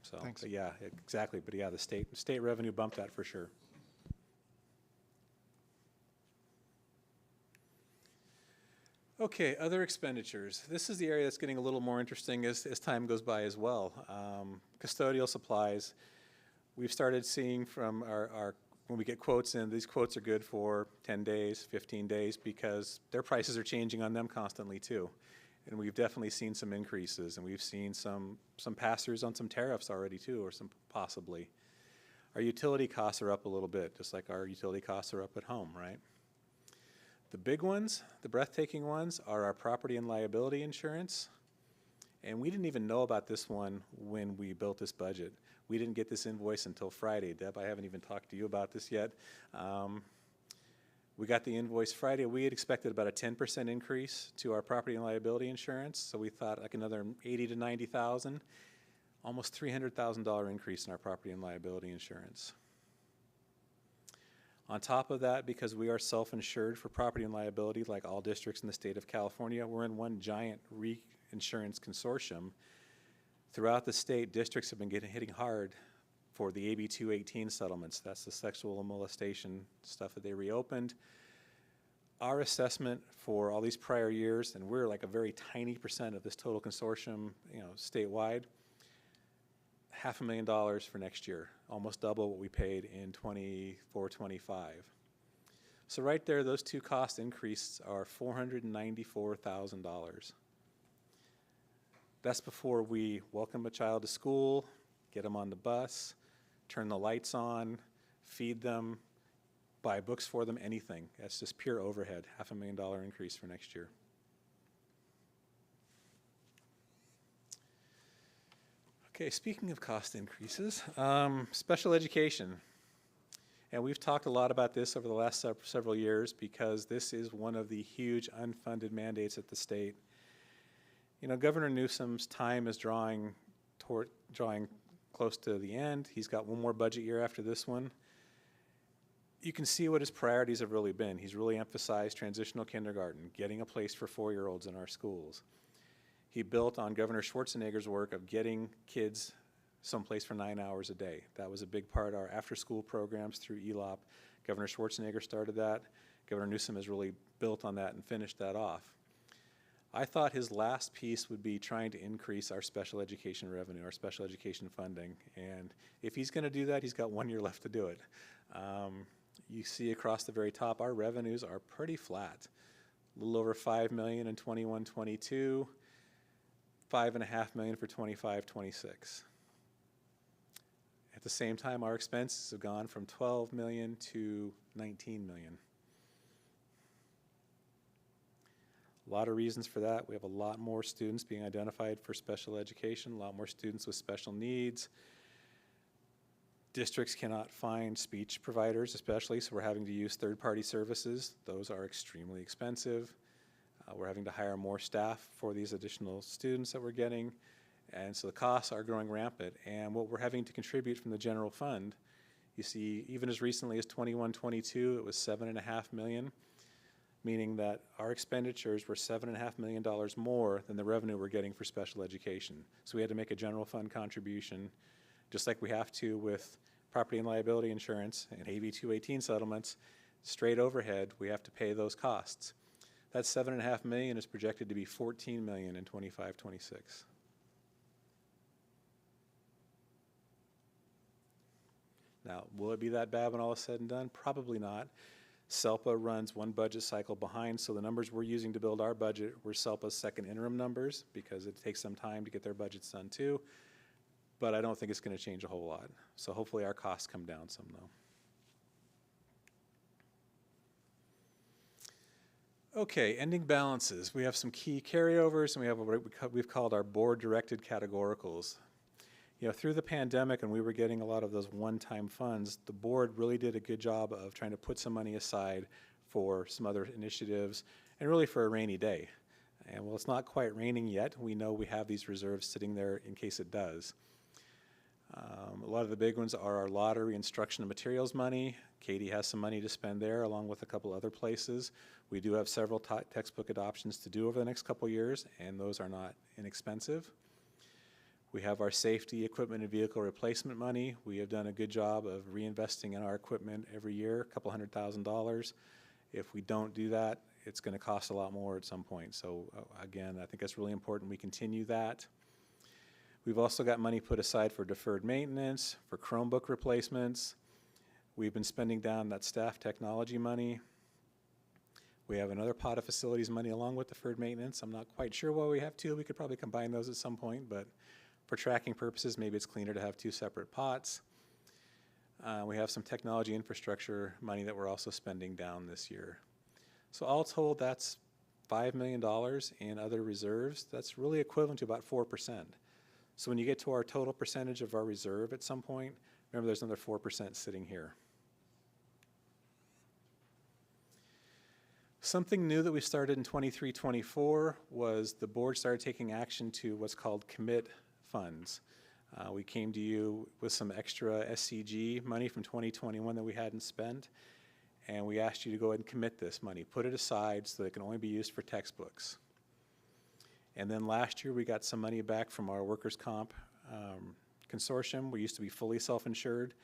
So, Thanks. but yeah, exactly. But yeah, the state revenue bumped that for sure. Okay, other expenditures. This is the area that's getting a little more interesting as time goes by as well. Custodial supplies. We've started seeing from our when we get quotes in, these quotes are good for 10 days, 15 days, because their prices are changing on them constantly too. And we've definitely seen some increases, and we've seen some pass-throughs on some tariffs already too, or some possibly. Our utility costs are up a little bit, just like our utility costs are up at home, right? The big ones, the breathtaking ones, are our property and liability insurance. And we didn't even know about this one when we built this budget. We didn't get this invoice until Friday. Deb, I haven't even talked to you about this yet. We got the invoice Friday. We had expected about a 10% increase to our property and liability insurance. So we thought like another $80,000 to $90,000, almost $300,000 increase in our property and liability insurance. On top of that, because we are self-insured for property and liability, like all districts in the state of California, we're in one giant reinsurance consortium. Throughout the state, districts have been hitting hard for the AB 218 settlements. That's the sexual molestation stuff that they reopened. Our assessment for all these prior years, and we're like a very tiny percent of this total consortium, statewide, $500,000 for next year, almost double what we paid in 24-25. So right there, those two cost increases are $494,000. That's before we welcome a child to school, get them on the bus, turn the lights on, feed them, buy books for them, anything. That's just pure overhead, $500,000 increase for next year. Okay, speaking of cost increases, special education. And we've talked a lot about this over the last several years because this is one of the huge unfunded mandates at the state. Governor Newsom's time is drawing close to the end. He's got one more budget year after this one. You can see what his priorities have really been. He's really emphasized transitional kindergarten, getting a place for 4-year-olds in our schools. He built on Governor Schwarzenegger's work of getting kids someplace for 9 hours a day. That was a big part of our after-school programs through ELOP. Governor Schwarzenegger started that. Governor Newsom has really built on that and finished that off. I thought his last piece would be trying to increase our special education revenue, our special education funding. And if he's going to do that, he's got 1 year left to do it. You see across the very top, our revenues are pretty flat. A little over $5 million in 21-22, $5.5 million for 25-26. At the same time, our expenses have gone from $12 million to $19 million. A lot of reasons for that. We have a lot more students being identified for special education, a lot more students with special needs. Districts cannot find speech providers especially, so we're having to use third-party services. Those are extremely expensive. We're having to hire more staff for these additional students that we're getting, and so the costs are growing rampant. And what we're having to contribute from the general fund, you see, even as recently as 21-22, it was $7.5 million, meaning that our expenditures were $7.5 million more than the revenue we're getting for special education. So we had to make a general fund contribution, just like we have to with property and liability insurance and AB 218 settlements, straight overhead, we have to pay those costs. That $7.5 million is projected to be $14 million in 25-26. Now, will it be that bad when all is said and done? Probably not. SELPA runs one budget cycle behind, so the numbers we're using to build our budget were SELPA's second interim numbers because it takes some time to get their budgets done too. But I don't think it's going to change a whole lot. So hopefully our costs come down some though. Okay, ending balances. We have some key carryovers, and we have what we've called our board-directed categoricals. You know, through the pandemic, and we were getting a lot of those one-time funds, the board really did a good job of trying to put some money aside for some other initiatives, and really for a rainy day. And while it's not quite raining yet, we know we have these reserves sitting there in case it does. A lot of the big ones are our lottery, instruction, and materials money. Katie has some money to spend there, along with a couple other places. We do have several textbook adoptions to do over the next couple years, and those are not inexpensive. We have our safety, equipment, and vehicle replacement money. We have done a good job of reinvesting in our equipment every year, a couple $100,000. If we don't do that, it's going to cost a lot more at some point. So again, I think that's really important we continue that. We've also got money put aside for deferred maintenance, for Chromebook replacements. We've been spending down that staff technology money. We have another pot of facilities money along with deferred maintenance. I'm not quite sure why we have two. We could probably combine those at some point, but for tracking purposes, maybe it's cleaner to have two separate pots. We have some technology infrastructure money that we're also spending down this year. So all told, that's $5 million in other reserves. That's really equivalent to about 4%. So when you get to our total percentage of our reserve at some point, remember there's another 4% sitting here. Something new that we started in 23-24 was the board started taking action to what's called commit funds. We came to you with some extra SCG money from 2021 that we hadn't spent, and we asked you to go ahead and commit this money, put it aside so that it can only be used for textbooks. And then last year we got some money back from our workers' comp consortium. We used to be fully self-insured.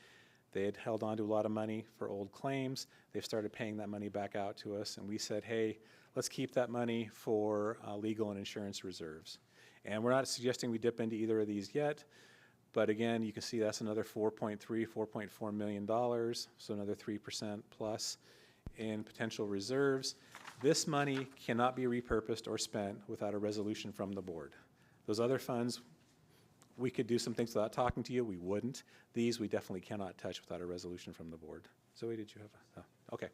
They had held on to a lot of money for old claims. They've started paying that money back out to us, and we said, hey, let's keep that money for legal and insurance reserves. And we're not suggesting we dip into either of these yet, but again, you can see that's another $4.4 million, so another 3% plus in potential reserves. This money cannot be repurposed or spent without a resolution from the board. Those other funds, we could do some things without talking to you. We wouldn't. These we definitely cannot touch without a resolution from the board. Zoe, did you have a? Okay.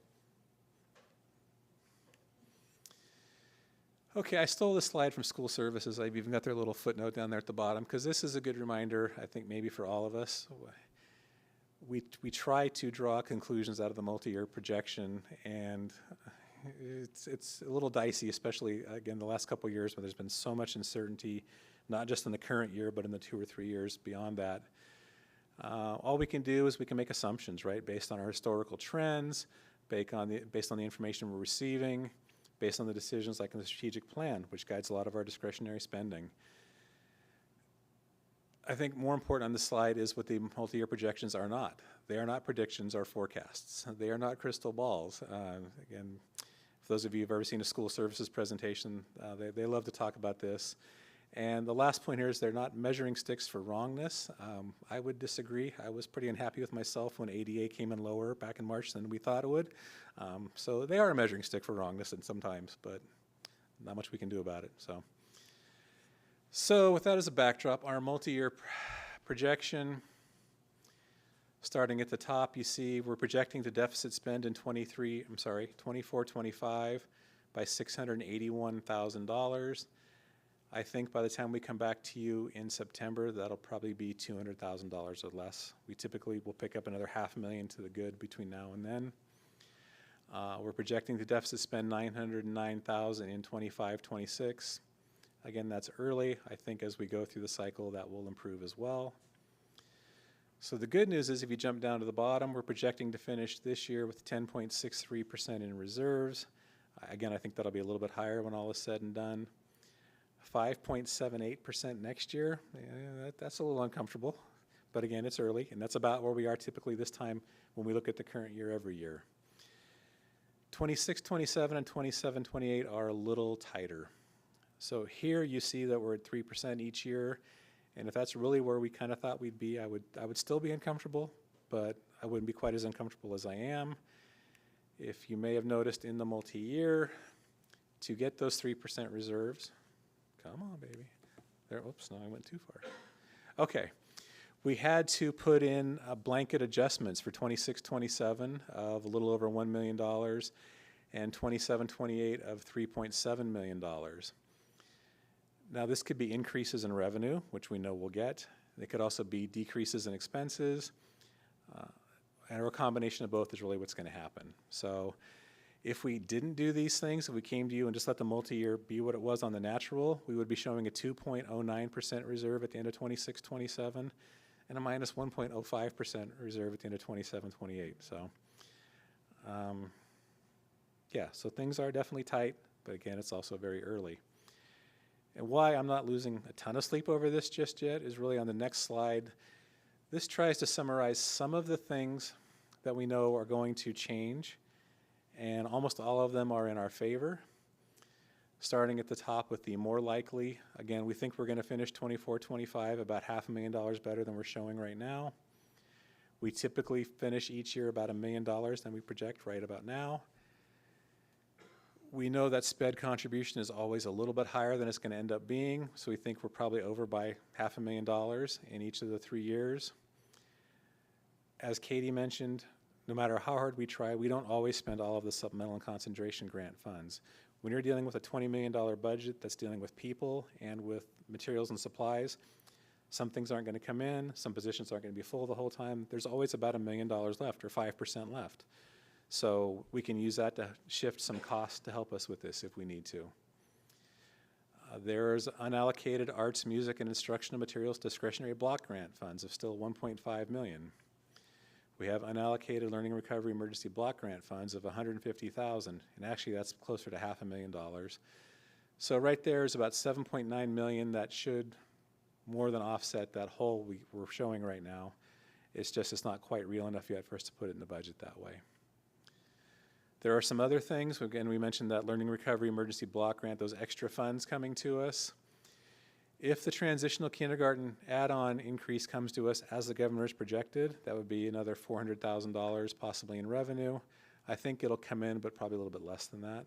Okay, I stole this slide from school services. I've even got their little footnote down there at the bottom because this is a good reminder, I think maybe for all of us. We try to draw conclusions out of the multi-year projection, and it's a little dicey, especially, again, the last couple of years when there's been so much uncertainty, not just in the current year, but in the 2 or 3 years beyond that. All we can do is we can make assumptions, right, based on our historical trends, based on the information we're receiving, based on the decisions like in the strategic plan, which guides a lot of our discretionary spending. I think more important on this slide is what the multi-year projections are not. They are not predictions or forecasts. They are not crystal balls. Again, for those of you who've ever seen a school services presentation, they love to talk about this. And the last point here is they're not measuring sticks for wrongness. I would disagree. I was pretty unhappy with myself when ADA came in lower back in March than we thought it would. So they are a measuring stick for wrongness and sometimes, but not much we can do about it. So with that as a backdrop, our multi-year projection, starting at the top, you see we're projecting the deficit spend in 24-25 by $681,000. I think by the time we come back to you in September, that'll probably be $200,000 or less. We typically will pick up another $500,000 to the good between now and then. We're projecting the deficit spend $909,000 in 25-26. Again, that's early. I think as we go through the cycle, that will improve as well. So the good news is if you jump down to the bottom, we're projecting to finish this year with 10.63% in reserves. Again, I think that'll be a little bit higher when all is said and done. 5.78% next year, that's a little uncomfortable. But again, it's early, and that's about where we are typically this time when we look at the current year every year. 26, 27, and 27, 28 are a little tighter. So here you see that we're at 3% each year, and if that's really where we kind of thought we'd be, I would still be uncomfortable, but I wouldn't be quite as uncomfortable as I am. If you may have noticed in the multi-year, to get those 3% reserves, come on, baby. There, oops, no, I went too far. Okay, we had to put in blanket adjustments for 26, 27 of a little over $1 million and 27, 28 of $3.7 million. Now, this could be increases in revenue, which we know we'll get. It could also be decreases in expenses, and a combination of both is really what's going to happen. So if we didn't do these things, if we came to you and just let the multi-year be what it was on the natural, we would be showing a 2.09% reserve at the end of 26, 27, and a minus 1.05% reserve at the end of 27, 28. So, yeah, so things are definitely tight, but again, it's also very early. And why I'm not losing a ton of sleep over this just yet is really on the next slide. This tries to summarize some of the things that we know are going to change, and almost all of them are in our favor. Starting at the top with the more likely, again, we think we're going to finish 24-25 about $500,000 better than we're showing right now. We typically finish each year about $1 million than we project right about now. We know that SPED contribution is always a little bit higher than it's going to end up being, so we think we're probably over by $500,000 in each of the 3 years. As Katie mentioned, no matter how hard we try, we don't always spend all of the supplemental and concentration grant funds. When you're dealing with a $20 million budget that's dealing with people and with materials and supplies, some things aren't going to come in, some positions aren't going to be full the whole time. There's always about $1 million left or 5% left. So we can use that to shift some costs to help us with this if we need to. There's unallocated arts, music, and instructional materials discretionary block grant funds of still $1.5 million. We have unallocated learning recovery emergency block grant funds of $150,000, and actually that's closer to $500,000. So right there is about $7.9 million that should more than offset that hole we're showing right now. It's just it's not quite real enough yet for us to put it in the budget that way. There are some other things. Again, we mentioned that learning recovery emergency block grant, those extra funds coming to us. If the transitional kindergarten add-on increase comes to us as the governor's projected, that would be another $400,000 possibly in revenue. I think it'll come in, but probably a little bit less than that.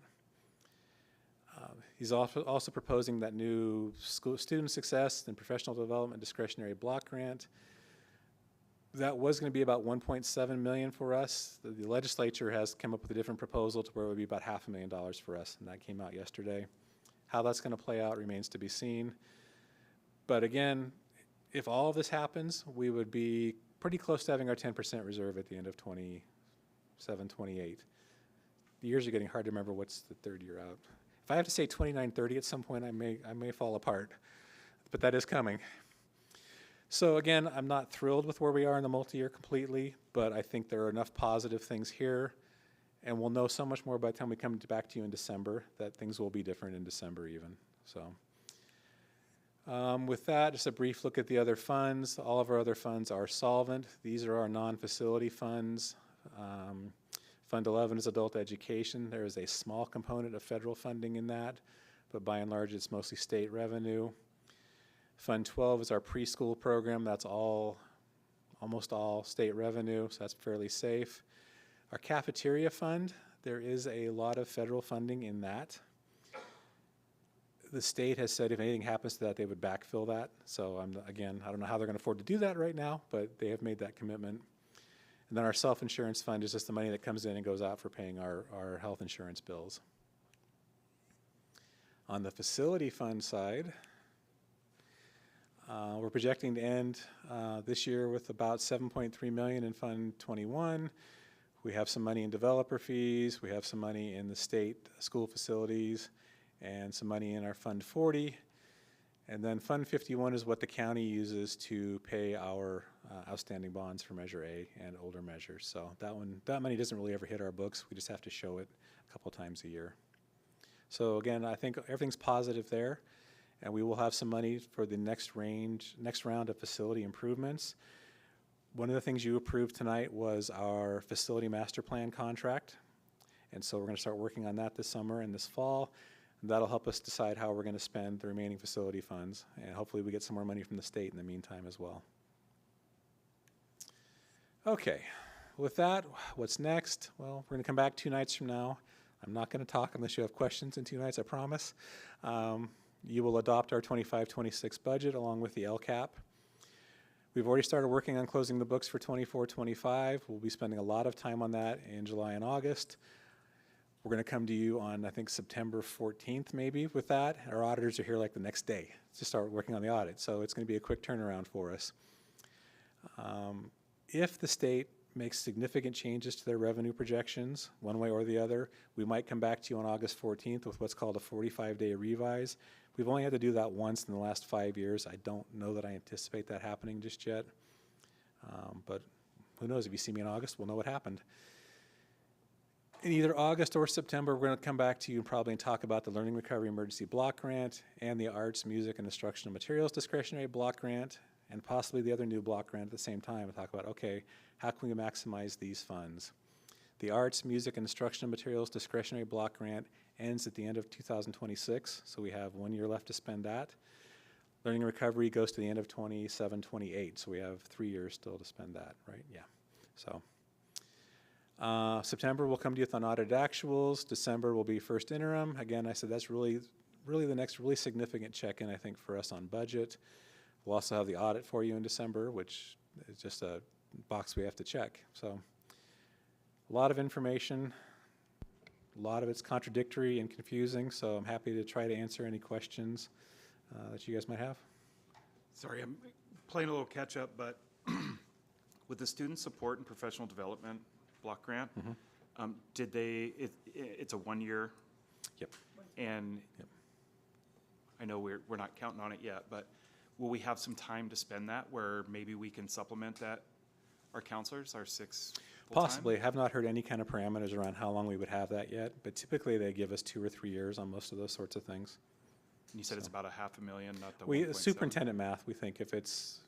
He's also proposing that new school student success and professional development discretionary block grant. That was going to be about $1.7 million for us. The legislature has come up with a different proposal to where it would be about $500,000 for us, and that came out yesterday. How that's going to play out remains to be seen. But again, if all of this happens, we would be pretty close to having our 10% reserve at the end of 27, 28. The years are getting hard to remember what's the third year out. If I have to say 29, 30 at some point, I may fall apart, but that is coming. So again, I'm not thrilled with where we are in the multi-year completely, but I think there are enough positive things here, and we'll know so much more by the time we come back to you in December that things will be different in December even. So with that, just a brief look at the other funds. All of our other funds are solvent. These are our non-facility funds. Fund 11 is adult education. There is a small component of federal funding in that, but by and large, it's mostly state revenue. Fund 12 is our preschool program. That's almost all state revenue, so that's fairly safe. Our cafeteria fund, there is a lot of federal funding in that. The state has said if anything happens to that, they would backfill that. So again, I don't know how they're going to afford to do that right now, but they have made that commitment. And then our self-insurance fund is just the money that comes in and goes out for paying our health insurance bills. On the facility fund side, We're projecting to end this year with about 7.3 million in Fund 21. We have some money in developer fees, we have some money in the state school facilities, and some money in our Fund 40. And then Fund 51 is what the county uses to pay our outstanding bonds for Measure A and older measures. So that money doesn't really ever hit our books. We just have to show it a couple times a year. So again, I think everything's positive there, and we will have some money for the next round of facility improvements. One of the things you approved tonight was our facility master plan contract, and so we're going to start working on that this summer and this fall. That'll help us decide how we're going to spend the remaining facility funds, and hopefully we get some more money from the state in the meantime as well. Okay, with that, what's next? Well, we're going to come back 2 nights from now. I'm not going to talk unless you have questions in 2 nights, I promise. You will adopt our 25-26 budget along with the LCAP. We've already started working on closing the books for 24-25. We'll be spending a lot of time on that in July and August. We're going to come to you on, I think, September 14th maybe with that. Our auditors are here like the next day to start working on the audit, so it's going to be a quick turnaround for us. If the state makes significant changes to their revenue projections, one way or the other, we might come back to you on August 14th with what's called a 45-day revise. We've only had to do that once in the last 5 years. I don't know that I anticipate that happening just yet, but who knows? If you see me in August, we'll know what happened. In either August or September, we're going to come back to you and probably talk about the Learning Recovery Emergency Block Grant and the Arts, Music, and Instructional Materials Discretionary Block Grant, and possibly the other new block grant at the same time, and talk about, okay, how can we maximize these funds? The Arts, Music, and Instructional Materials Discretionary Block Grant ends at the end of 2026, so we have 1 year left to spend that. Learning Recovery goes to the end of 27-28, so we have 3 years still to spend that, right? Yeah, so. September, we'll come to you with unaudited actuals. December will be first interim. Again, I said that's really the next really significant check-in, I think, for us on budget. We'll also have the audit for you in December, which is just a box we have to check. So a lot of information. A lot of it's contradictory and confusing, so I'm happy to try to answer any questions that you guys might have. Sorry, I'm playing a little catch-up, but with the student support and professional development block grant, did they, it's a 1 year? Yep. And Yep. I know we're not counting on it yet, but will we have some time to spend that where maybe we can supplement that, our counselors, our 6 full-time? Possibly. Have not heard any kind of parameters around how long we would have that yet, but typically they give us 2 or 3 years on most of those sorts of things. And you said it's about $500,000, not the 1.7. We superintendent math, we think if it's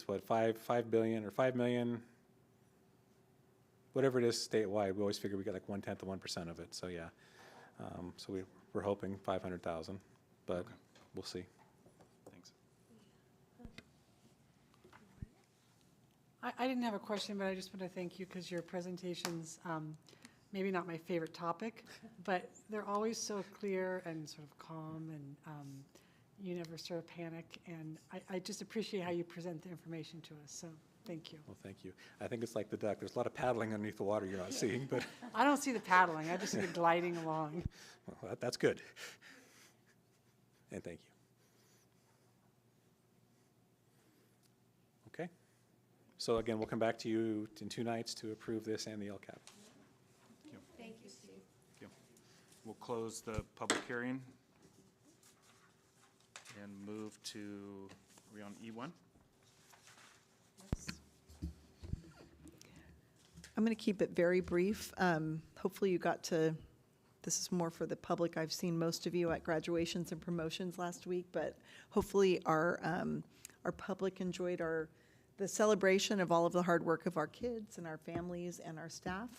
what, 5 billion or 5 million, whatever it is statewide, we always figure we get like 1/10 of 1% of it. So yeah, so we're hoping 500,000, but Okay. we'll see. Thanks. I didn't have a question, but I just want to thank you because your presentations, maybe not my favorite topic, but they're always so clear and sort of calm, and you never sort of panic. And I just appreciate how you present the information to us. So thank you. Well, thank you. I think it's like the duck. There's a lot of paddling underneath the water you're not seeing, but I don't see the paddling. I just see it gliding along. well, that's good. And thank you. Okay. So again, we'll come back to you in 2 nights to approve this and the LCAP. Thank you, Steve. Thank you. We'll close the public hearing and move to, are we on E1? I'm going to keep it very brief. Hopefully you got to, this is more for the public. I've seen most of you at graduations and promotions last week, but hopefully our public enjoyed the celebration of all of the hard work of our kids and our families and our staff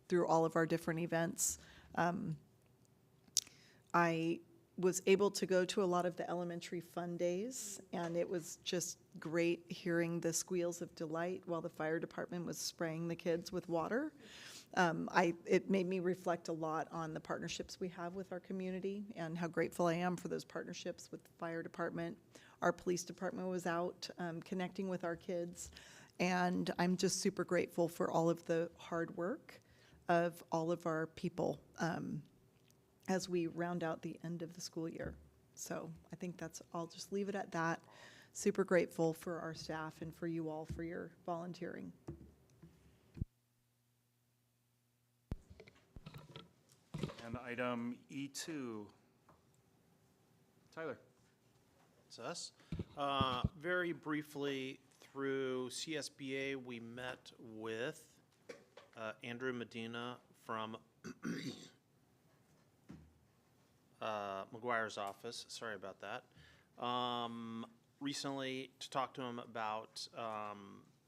through all of our different events. I was able to go to a lot of the elementary fun days, and it was just great hearing the squeals of delight while the fire department was spraying the kids with water. It made me reflect a lot on the partnerships we have with our community and how grateful I am for those partnerships with the fire department. Our police department was out connecting with our kids, and I'm just super grateful for all of the hard work of all of our people as we round out the end of the school year. So I think I'll just leave it at that. super grateful for our staff and for you all for your volunteering. And item E2. Tyler. It's us. Very briefly, through CSBA, we met with Andrew Medina from McGuire's office. Sorry about that. Recently, to talk to him about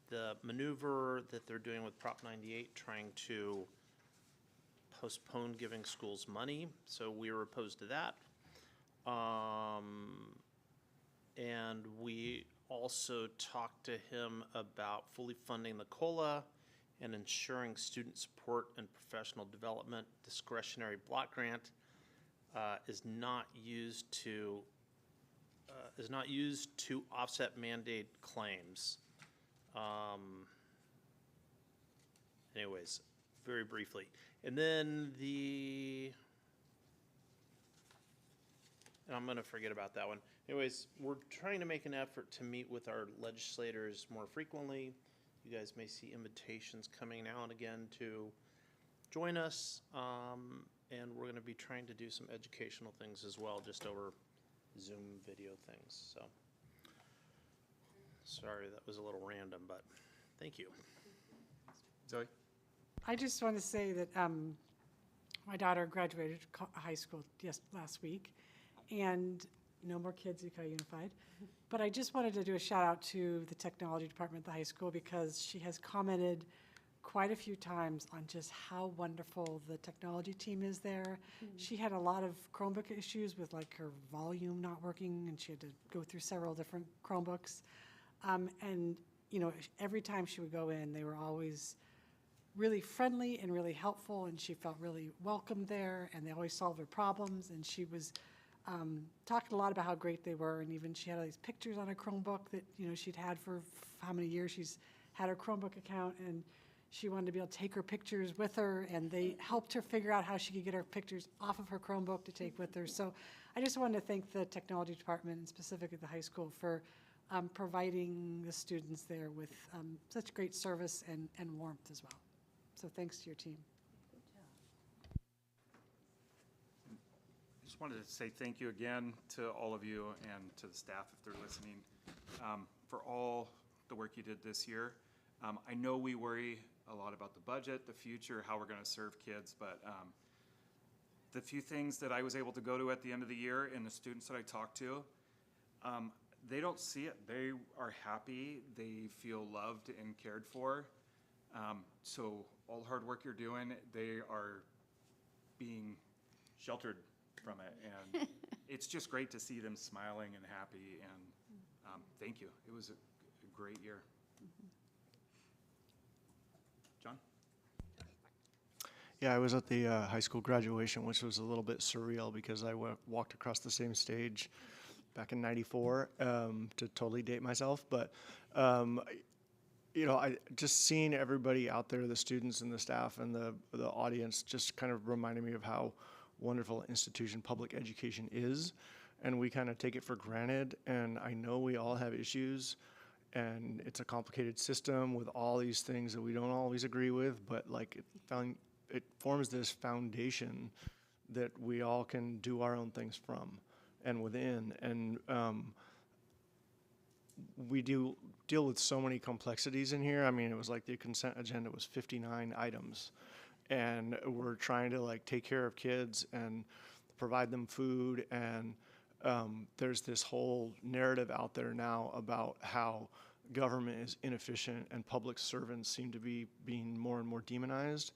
the maneuver that they're doing with Prop 98, trying to postpone giving schools money. So we were opposed to that. And we also talked to him about fully funding the COLA and ensuring student support and professional development discretionary block grant is not used to offset mandate claims. Anyways, very briefly. And then and I'm going to forget about that one. Anyways, we're trying to make an effort to meet with our legislators more frequently. You guys may see invitations coming now and again to join us. And we're going to be trying to do some educational things as well, just over Zoom video things. So, sorry, that was a little random, but thank you. Zoe. I just want to say that my daughter graduated high school last week, and no more kids, Ukiah Unified. But I just wanted to do a shout out to the technology department at the high school, because she has commented quite a few times on just how wonderful the technology team is there. She had a lot of Chromebook issues with like her volume not working, and she had to go through several different Chromebooks. And you know, every time she would go in, they were always really friendly and really helpful, and she felt really welcome there, and they always solved her problems. And she was talking a lot about how great they were, and even she had all these pictures on her Chromebook that, you know, she'd had for how many years she's had her Chromebook account, and she wanted to be able to take her pictures with her, and they helped her figure out how she could get her pictures off of her Chromebook to take with her. So I just wanted to thank the technology department, and specifically the high school, for providing the students there with such great service and warmth as well. So thanks to your team. I just wanted to say thank you again to all of you and to the staff, if they're listening, for all the work you did this year. I know we worry a lot about the budget, the future, how we're going to serve kids, but the few things that I was able to go to at the end of the year and the students that I talked to, they don't see it. They are happy. They feel loved and cared for. So all the hard work you're doing, they are being sheltered from it. And it's just great to see them smiling and happy. And thank you. It was a great year. John? Yeah, I was at the high school graduation, which was a little bit surreal because I walked across the same stage back in '94, to totally date myself. But, you know, I just seeing everybody out there, the students and the staff and the audience, just kind of reminded me of how wonderful an institution public education is. And we kind of take it for granted. And I know we all have issues, and it's a complicated system with all these things that we don't always agree with, but like it forms this foundation that we all can do our own things from and within. And we do deal with so many complexities in here. I mean, it was like the consent agenda was 59 items, and we're trying to like take care of kids and provide them food. And there's this whole narrative out there now about how government is inefficient and public servants seem to be being more and more demonized.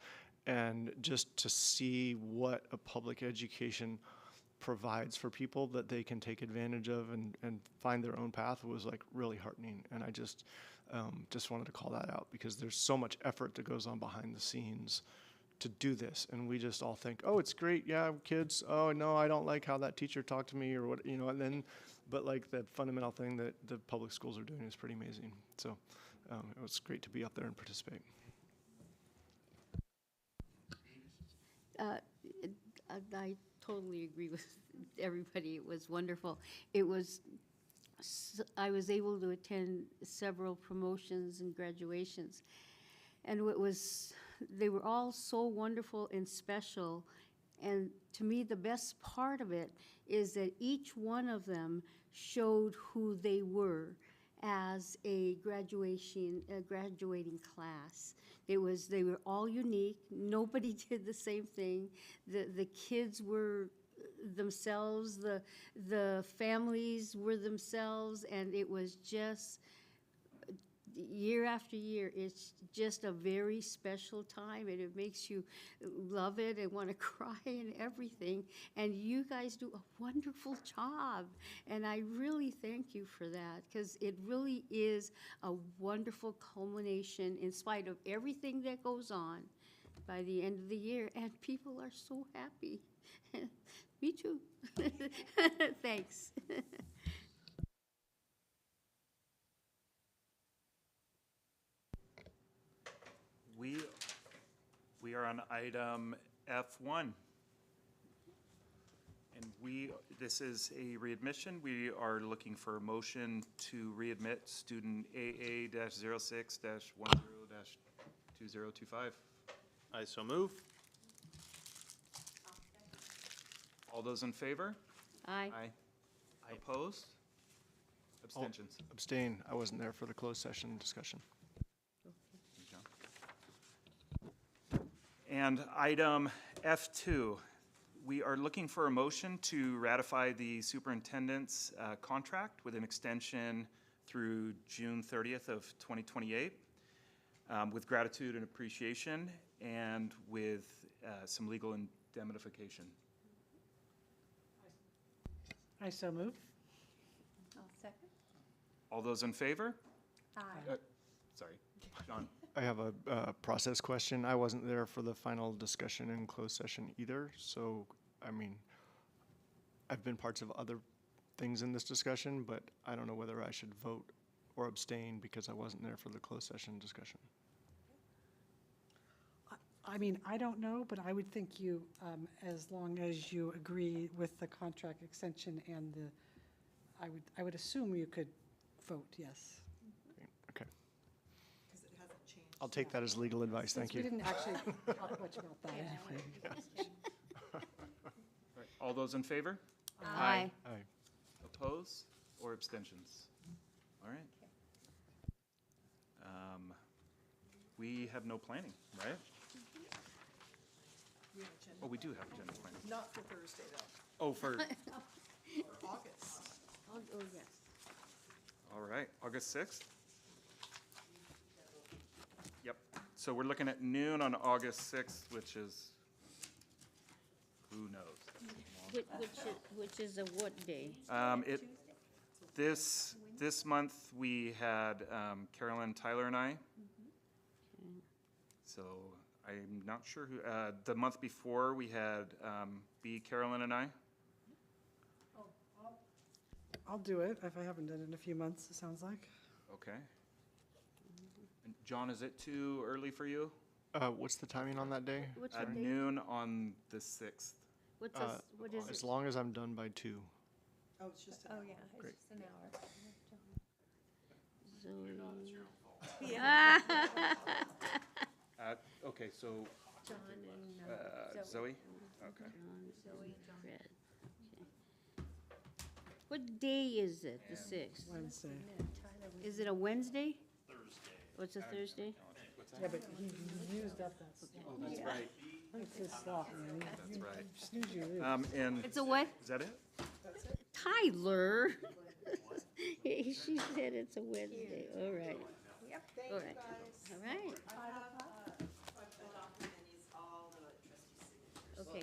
And just to see what a public education provides for people that they can take advantage of and find their own path was like really heartening. And I just wanted to call that out, because there's so much effort that goes on behind the scenes to do this. And we just all think, oh, it's great. Yeah, kids. Oh, no, I don't like how that teacher talked to me or what, you know, and then, but like the fundamental thing that the public schools are doing is pretty amazing. So it was great to be up there and participate. I totally agree with everybody. It was wonderful. It was I was able to attend several promotions and graduations. And they were all so wonderful and special. And to me, the best part of it is that each one of them showed who they were as a graduating class. They were all unique. Nobody did the same thing. The kids were themselves, the families were themselves, and it was just year after year, it's just a very special time, and it makes you love it and want to cry and everything. And you guys do a wonderful job, and I really thank you for that, because it really is a wonderful culmination in spite of everything that goes on by the end of the year, and people are so happy. Me too. Thanks. We are on item F1. And this is a readmission. We are looking for a motion to readmit student AA-06-10-2025. I so move. All those in favor? Aye. Aye. Opposed? Abstentions? Abstain. I wasn't there for the closed session discussion. And item F2, we are looking for a motion to ratify the superintendent's contract with an extension through June 30th of 2028, with gratitude and appreciation, and with some legal indemnification. I so move. I'll second. All those in favor? Aye. Sorry, John. I have a process question. I wasn't there for the final discussion in closed session either, so, I mean, I've been parts of other things in this discussion, but I don't know whether I should vote or abstain because I wasn't there for the closed session discussion. I mean, I don't know, but I would think you, as long as you agree with the contract extension and I would assume you could vote yes. Okay. Because it hasn't changed. I'll take that as legal advice. Thank Since we you. didn't actually talk much about that anyway. All those in favor? Aye. Aye. Oppose or abstentions? All right. We have no planning, right? Oh, we do have agenda planning. Not for Thursday, though, Oh, for, for August. Oh, yes. all right, August 6th? Yep. So we're looking at noon on August 6th, which is, who knows? Which is a what day? This month, we had Carolyn, Tyler, and I. So I'm not sure who, the month before, we had B, Carolyn, and I. I'll do it if I haven't done it in a few months, it sounds like. Okay. And John, is it too early for you? What's the timing on that day? What's At the date? noon on the 6th. What is As it? long as I'm done by 2. Oh, it's just. Oh, yeah, it's Great. just an hour. Okay, so John and Zoe? Okay. Fred. Okay. What day is it, the 6th? Wednesday. Is it a Wednesday? Thursday. What's a Thursday? Yeah, but he used up that slot. Oh, that's right. It's his slot, man. That's right. Snooze, you lose. And, It's a what? is that it? Tyler. She said it's a Wednesday. All right. Yep, All right. All right. Okay.